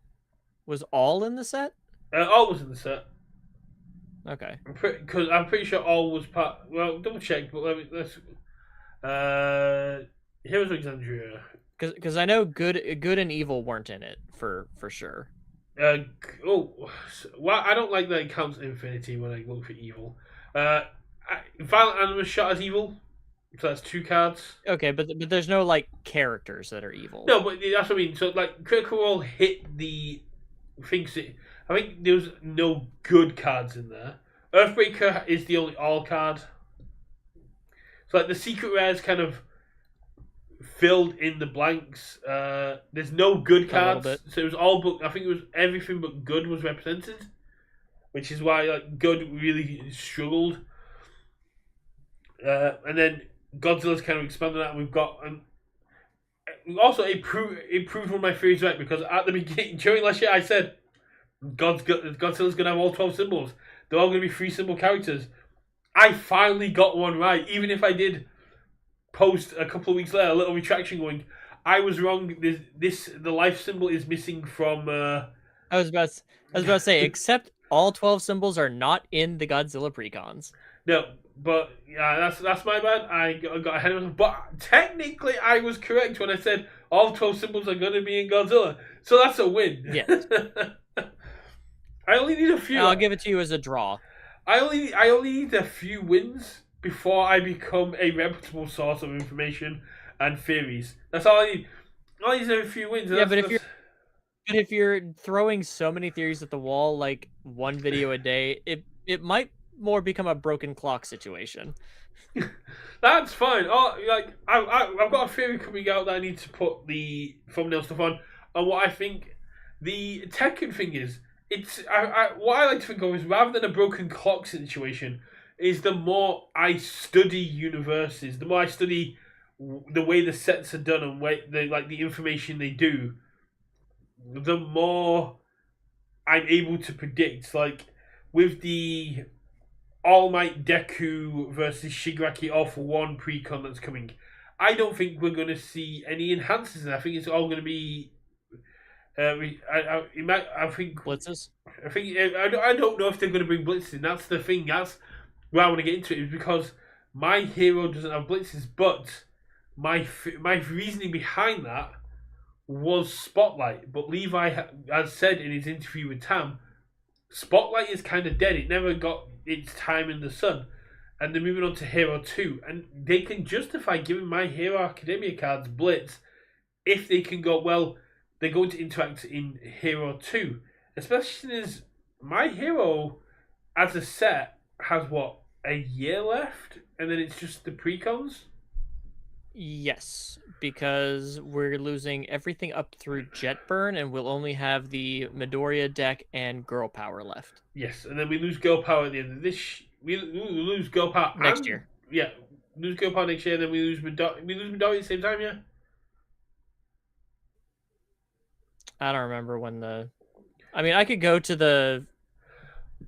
Was all in the set? All was in the set. Okay. Because I'm pretty sure all was part. Well, double check, but let's. Heroes of Alexandria. Because I know good and evil weren't in it for sure. Uh, well, I don't like that it counts infinity when I look for evil. Violent Animus shot as evil, so that's 2 cards. Okay, but there's no like characters that are evil. No, but that's what I mean. So like Critical Role hit the things. I think there was no good cards in there. Earthbreaker is the only all card. So like the secret rares kind of filled in the blanks. There's no good cards, so it was all but I think it was everything but good was represented, which is why like good really struggled. And then Godzilla's kind of expanded that. We've got also it proved one of my theories right, because at the beginning during last year I said Godzilla's gonna have all 12 symbols. They're all gonna be 3 symbol characters. I finally got one right, even if I did post a couple of weeks later a little retraction going, I was wrong. The life symbol is missing from. I was about to say, except all 12 symbols are not in the Godzilla precons. No, but yeah, that's my bad. I got ahead of myself. But technically, I was correct when I said all 12 symbols are going to be in Godzilla. So that's a win. Yes. I only need a few. I'll give it to you as a draw. I only need a few wins before I become a reputable source of information and theories. That's all I need. All I need is a few wins. Yeah, but if you're throwing so many theories at the wall, like one video a day, it might more become a broken clock situation. That's fine. Oh, like I've got a theory coming out that I need to put the thumbnail stuff on. And what I think the Tekken thing is, what I like to think of is, rather than a broken clock situation, is the more I study universes, the more I study the way the sets are done and the information they do, the more I'm able to predict. Like with the All Might Deku versus Shigaraki All for One precon that's coming, I don't think we're going to see any enhancers. I think it's all going to be. I think blitzes. I don't know if they're going to bring blitzes in. That's the thing. That's where I want to get into it, is because my hero doesn't have blitzes, but my reasoning behind that was Spotlight. But Levi has said in his interview with Tam, Spotlight is kind of dead. It never got its time in the sun, and they're moving on to Hero 2, and they can justify giving My Hero Academia cards blitz if they can go, well, they're going to interact in Hero 2, especially as My Hero as a set has a year left, and then it's just the precons. Yes, because we're losing everything up through Jetburn, and we'll only have the Midoriya deck and Girl Power left. Yes, and then we lose Girl Power at the end of this. We lose Girl Power next year. Yeah, lose Girl Power next year, and then we lose Midoriya. We lose Midoriya at the same time, yeah. I don't remember when the. I mean, I could go to the.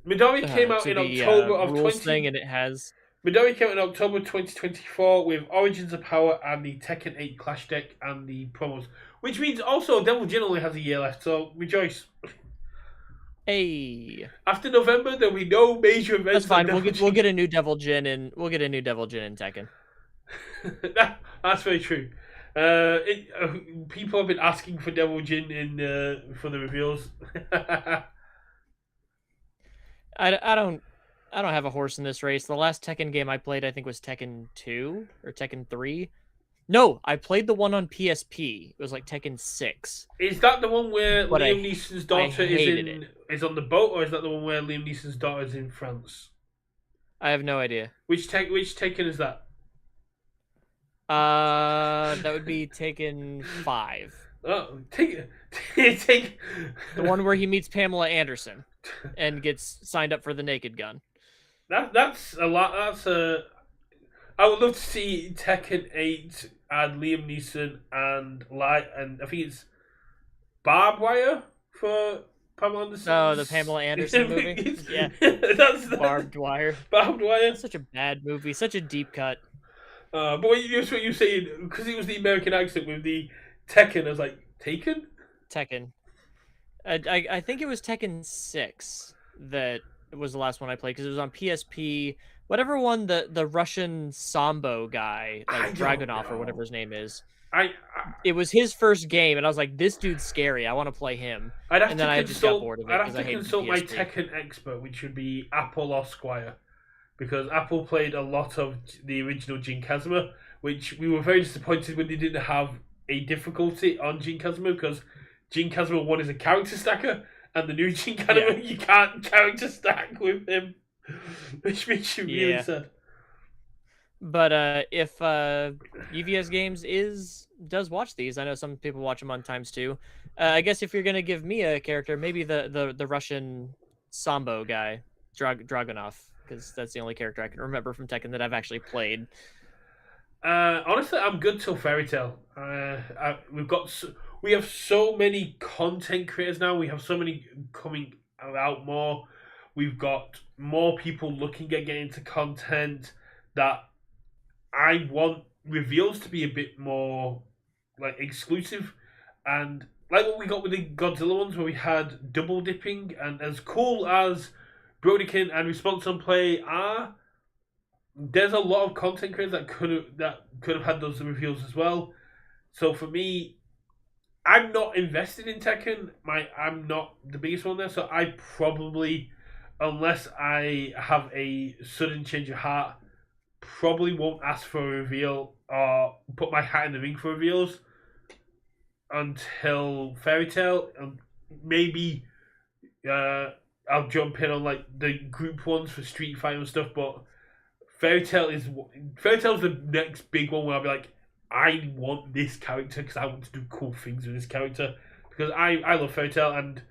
Midoriya came out in October of 20. Thing, and it has. Midoriya came out in October 2024 with Origins of Power and the Tekken 8 Clash deck and the promos, which means also Devil Jin only has a year left. So rejoice. Hey. After November, there'll be no major events. That's fine. We'll get a new Devil Jin and we'll get a new Devil Jin in Tekken. That's very true. People have been asking for Devil Jin for the reveals. I don't have a horse in this race. The last Tekken game I played, I think, was Tekken 2 or Tekken 3. No, I played the one on PSP. It was like Tekken 6. Is that the one where Liam Neeson's daughter is on the boat, or is that the one where Liam Neeson's daughter is in France? I have no idea. Which Tekken is that? That would be Tekken 5. Oh, take the one where he meets Pamela Anderson and gets signed up for the Naked Gun. That's a lot. I would love to see Tekken 8 and Liam Neeson and I think it's Barbed Wire for Pamela Anderson. Oh, the Pamela Anderson movie? Yeah. That's Barbed Wire. Barbed Wire. That's such a bad movie. Such a deep cut. But that's what you're saying, because it was the American accent with the Tekken. I was like, Taken? Tekken. I think it was Tekken 6 that was the last one I played because it was on PSP. Whatever one the Russian Sambo guy, I like don't Dragunov or whatever know. his name is. I It was his first game, and I was like, "This dude's scary. I want to play him." I'd have And to then I just got consult. bored of it I'd have because I to hated the consult my PSP. Tekken expert, which would be Apple or Squire, because Apple played a lot of the original Jin Kazuma, which we were very disappointed when they didn't have a difficulty on Jin Kazuma because Jin Kazuma 1 is a character stacker, and the new Jin Kazuma Yeah, you can't character stack with him, which makes you really yeah. sad. But if UVS Games does watch these, I know some people watch them on times too. I guess if you're gonna give me a character, maybe the Russian Sambo guy, Dragunov, because that's the only character I can remember from Tekken that I've actually played. Honestly, I'm good till Fairy Tail. We have so many content creators now. We have so many coming out more. We've got more people looking at getting into content that I want reveals to be a bit more like exclusive and like what we got with the Godzilla ones where we had double dipping and as cool as Brodekin and Response on Play are, there's a lot of content creators that could have had those reveals as well. So for me, I'm not invested in Tekken. I'm not the biggest one there, so I probably, unless I have a sudden change of heart, probably won't ask for a reveal or put my hat in the ring for reveals until Fairy Tail. And maybe uh, I'll jump in on like the group ones for Street Fighter and stuff, but Fairy Tail's the next big one where I'll be like, I want this character because I want to do cool things with this character because I love Fairy Tail and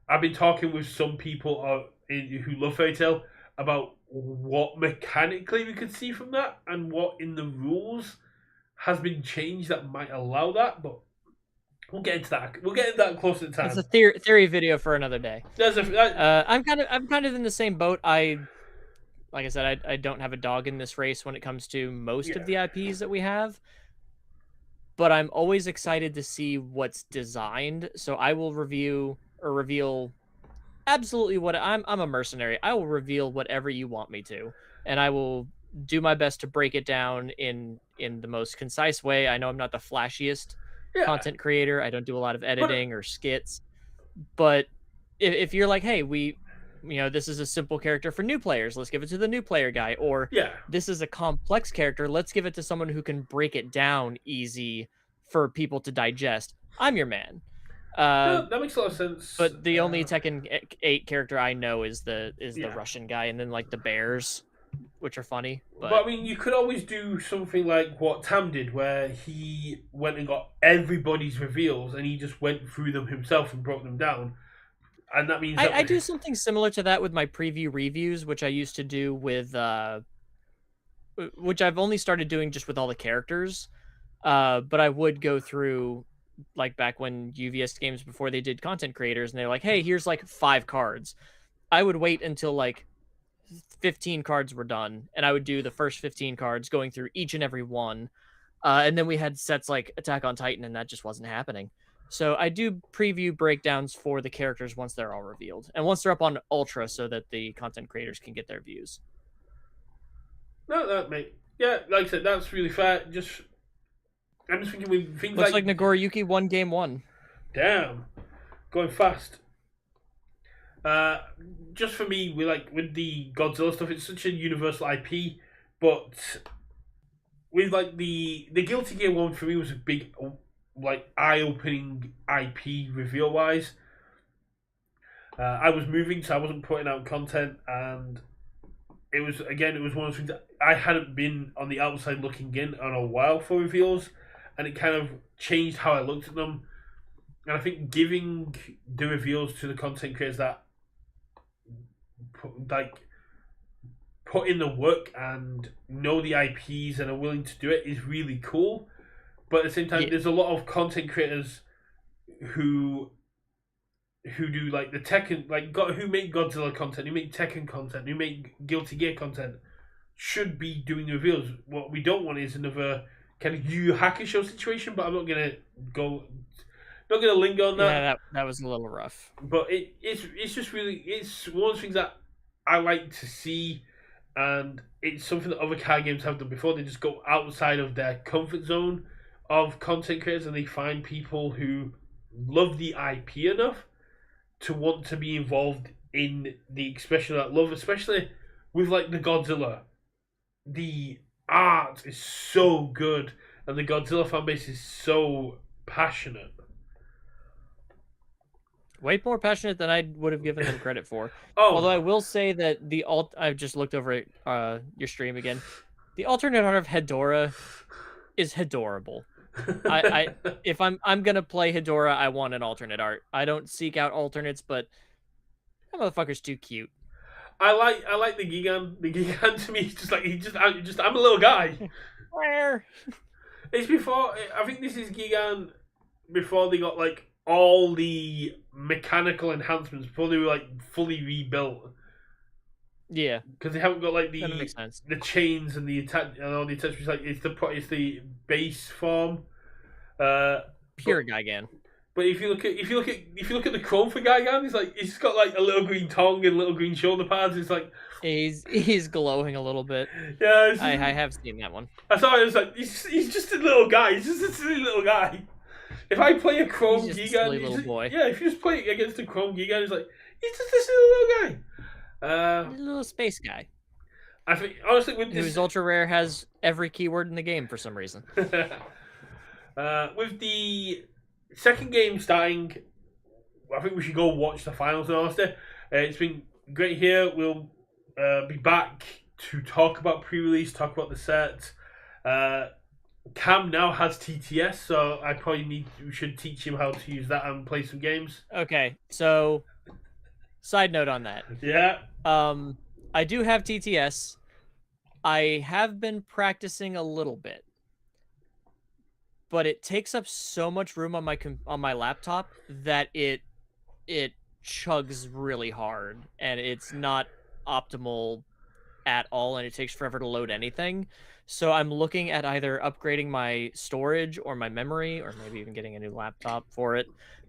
I've been talking with some people who love Fairy Tail about what mechanically we could see from that and what in the rules has been changed that might allow that, but we'll get into that. We'll get into that closer to That's a time. theory video for another day. There's I'm kind of in the same boat. Like I said, I don't have a dog in this race when it comes to most yeah, of the IPs that we have, but I'm always excited to see what's designed. So I will review or reveal absolutely what I'm a mercenary. I will reveal whatever you want me to, and I will do my best to break it down in the most concise way. I know I'm not the flashiest yeah, content creator. I don't do a lot of but editing or skits, but if you're like, hey, this is a simple character for new players, let's give it to the new player guy, or yeah, this is a complex character, let's give it to someone who can break it down easy for people to digest. I'm your man. Uh, no, that makes a lot of sense. but the only Tekken 8 character I know is the Yeah, Russian guy, and then like the bears, which are funny. but But I mean, you could always do something like what Tam did, where he went and got everybody's reveals and he just went through them himself and broke them down, and that means I that do something similar to that with my preview reviews, which I used to do with which I've only started doing just with all the characters. But I would go through like back when UVS games before they did content creators and they're like, hey, here's like 5 cards. I would wait until like 15 cards were done, and I would do the first 15 cards going through each and every one. And then we had sets like Attack on Titan, and that just wasn't happening. So I do preview breakdowns for the characters once they're all revealed, and once they're up on Ultra, so that the content creators can get their views. no, that mate, yeah, like I said, that's really fair. I'm just thinking with things Looks like like Nagoriyuki won game 1. damn, going fast. Uh, just for me, with the Godzilla stuff, it's such a universal IP, but with like the Guilty Gear one for me was a big like eye opening IP reveal wise. I was moving, so I wasn't putting out content, and it was one of those things that I hadn't been on the outside looking in on a while for reveals, and it kind of changed how I looked at them. And I think giving the reveals to the content creators that like put in the work and know the IPs and are willing to do it is really cool. But at the same time, Yeah, there's a lot of content creators who do like the Tekken, who make Godzilla content, who make Tekken content, who make Guilty Gear content, should be doing the reveals. What we don't want is another kind of Yu Yu Hakusho situation. But I'm not gonna go Not going to linger on that. Yeah, that was a little rough. But it's just really, it's one of the things that I like to see, and it's something that other card games have done before. They just go outside of their comfort zone of content creators, and they find people who love the IP enough to want to be involved in the expression of that love, especially with like the Godzilla. The art is so good, and the Godzilla fan base is so passionate. Way more passionate than I would have given them credit for. Oh, Although I will say that I've just looked over at your stream again. The alternate art of Hedora is adorable. If I'm gonna play Hedora, I want an alternate art. I don't seek out alternates, but that motherfucker's too cute. I like the Gigan. The Gigan to me is just like I'm a little guy. Where? It's before, I think this is Gigan before they got like all the mechanical enhancements, before they were like fully rebuilt. Yeah, because they haven't got like that makes sense. the chains and the attack and all the attachments. Like it's the base form. Pure Gigan. But if you look at the chrome for Gigan, he's just got like a little green tongue and little green shoulder pads. It's like he's glowing a little bit. Yeah, I have seen that one. I saw it. It was like he's just a little guy. He's just a silly little guy. If I play a Chrome He's just Gigan, a silly little boy. Yeah, if you just play against a Chrome Gigan, it's like he's just a silly little guy. A little space guy. I think honestly, with this, who's ultra rare, has every keyword in the game for some reason. With the second game starting, I think we should go watch the finals. Honestly, it's been great here. We'll be back to talk about pre-release, talk about the set. Cam now has TTS, so we should teach him how to use that and play some games. Okay, so side note on that. Yeah. I do have TTS. I have been practicing a little bit, but it takes up so much room on my laptop that it chugs really hard, and it's not optimal at all, and it takes forever to load anything. So I'm looking at either upgrading my storage or my memory, or maybe even getting a new laptop for it.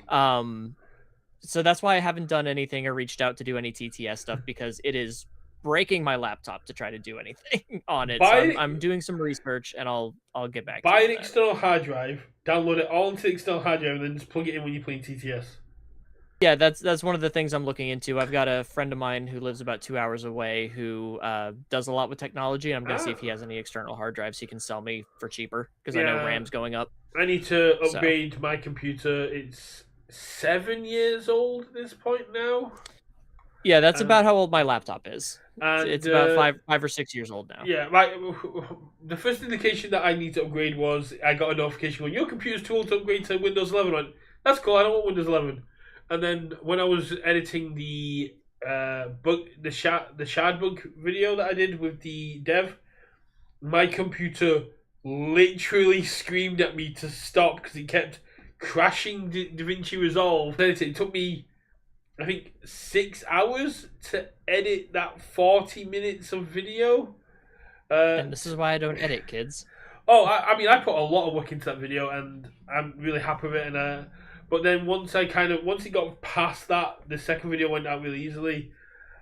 So that's why I haven't done anything or reached out to do any TTS stuff, because it is breaking my laptop to try to do anything on it. So I'm doing some research, and I'll get back to you. Buy an external hard drive, download it all into the external hard drive, and then just plug it in when you're playing TTS. Yeah, that's one of the things I'm looking into. I've got a friend of mine who lives about 2 hours away who does a lot with technology, and I'm going to see if he has any external hard drives he can sell me for cheaper, because I know RAM's going up. I need to upgrade my computer. It's 7 years old at this point now. Yeah, that's about how old my laptop is. It's about 5 or 6 years old now. Yeah, the first indication that I need to upgrade was I got a notification going, your computer's too old to upgrade to Windows 11. I went, that's cool, I don't want Windows 11. And then when I was editing the shard bug video that I did with the dev, my computer literally screamed at me to stop because it kept crashing DaVinci Resolve. It took me, I think, 6 hours to edit that 40 minutes of video. And this is why I don't edit, kids. Oh, I mean, I put a lot of work into that video, and I'm really happy with it. And but then once it got past that, the second video went out really easily.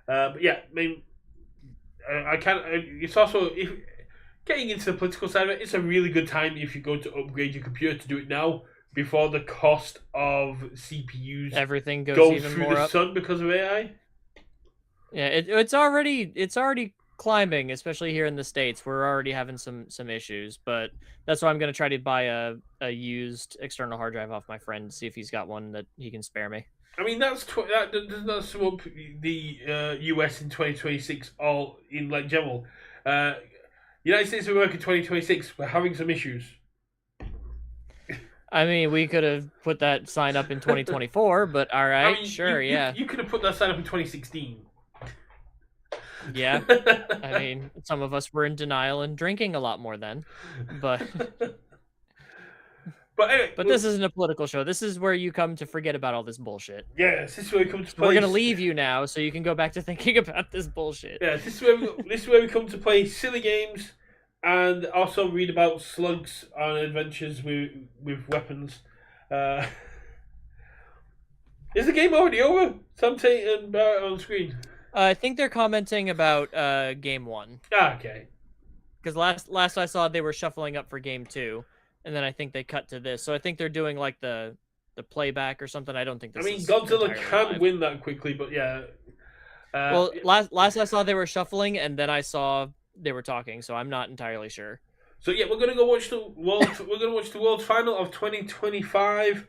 But yeah, I mean, I can't. It's also, if getting into the political side of it, it's a really good time if you go to upgrade your computer to do it now, before the cost of CPUs everything goes even through more the up. sun because of AI. Yeah, it's already climbing, especially here in the States. We're already having some issues, but that's why I'm going to try to buy a used external hard drive off my friend, see if he's got one that he can spare me. I mean, that doesn't sum up the US in 2026 all in like general. United States of America in 2026, we're having some issues. I mean, we could have put that sign up in 2024, but all right, I mean, sure, yeah. You could have put that sign up in 2016. Yeah, I mean, some of us were in denial and drinking a lot more then, but anyway, this isn't a political show. This is where you come to forget about all this bullshit. Yes, this is where we come to play. We're gonna leave you now, so you can go back to thinking about this bullshit. Yeah, this is where we come to play silly games, and also read about slugs on adventures with weapons. Is the game already over? Sam Tate and Barrett on screen. I think they're commenting about game 1. Okay. Because last I saw, they were shuffling up for game 2, and then I think they cut to this. So I think they're doing like the playback or something. I don't think this. I mean, is Godzilla can live. win that quickly, but yeah. Well, last I saw, they were shuffling, and then I saw they were talking. So I'm not entirely sure. So yeah, we're gonna go watch the world. We're gonna watch the world final of 2025.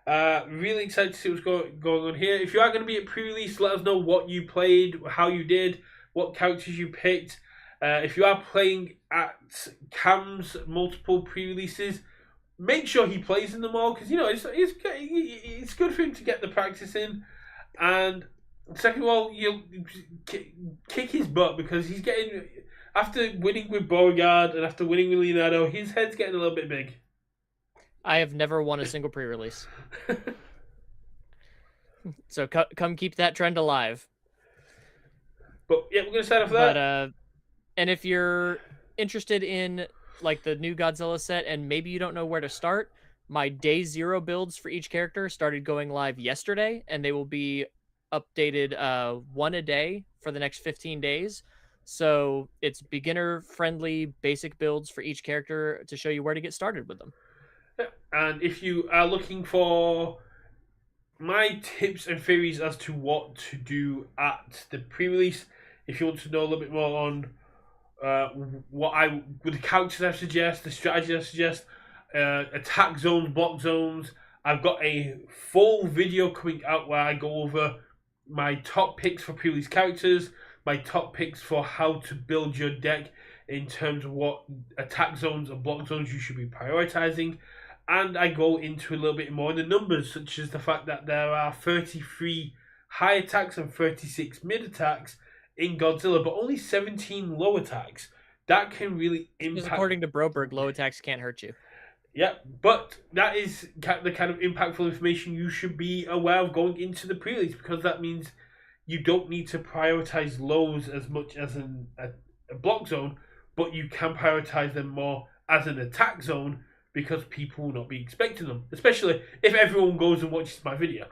Really excited to see what's going on here. If you are going to be at pre-release, let us know what you played, how you did, what characters you picked. If you are playing at Cam's multiple pre-releases, make sure he plays in them all, because you know it's good for him to get the practice in. And second of all, you'll kick his butt, because he's getting, after winning with Beauregard and after winning with Leonardo, his head's getting a little bit big. I have never won a single pre-release. So come keep that trend alive. But yeah, we're gonna sign off that. But and if you're interested in like the new Godzilla set and maybe you don't know where to start, my day 0 builds for each character started going live yesterday, and they will be updated one a day for the next 15 days. So it's beginner friendly basic builds for each character to show you where to get started with them. And if you are looking for my tips and theories as to what to do at the pre-release, if you want to know a little bit more on with the characters I suggest, the strategy I suggest, attack zones, block zones, I've got a full video coming out where I go over my top picks for pre-release characters, my top picks for how to build your deck in terms of what attack zones and block zones you should be prioritizing. And I go into a little bit more in the numbers, such as the fact that there are 33 high attacks and 36 mid attacks in Godzilla, but only 17 low attacks. That can really impact. According to Broberg, low attacks can't hurt you. Yeah, but that is the kind of impactful information you should be aware of going into the pre-release, because that means you don't need to prioritize lows as much as a block zone, but you can prioritize them more as an attack zone, because people will not be expecting them, especially if everyone goes and watches my video.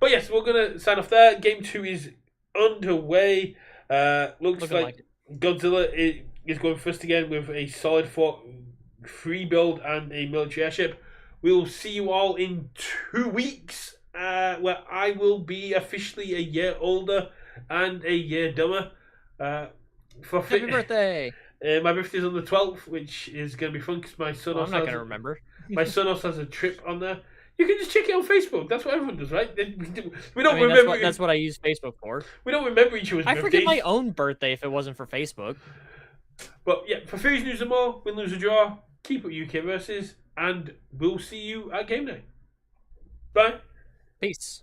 But yes, we're going to sign off there. Game 2 is underway. Looks like Godzilla is going first again with a solid free build and a military airship. We'll see you all in 2 weeks, where I will be officially a year older and a year dumber. Happy birthday! My birthday's on the 12th, which is going to be fun because my son I'm not going to remember. My son also has a trip on there. You can just check it on Facebook. That's what everyone does, right? We don't remember. That's what I use Facebook for. We don't remember each other's birthdays. I forget my own birthday if it wasn't for Facebook. But yeah, for Theories, News and more, win, lose, or draw, keep it UK versus, and we'll see you at game night. Bye. Peace.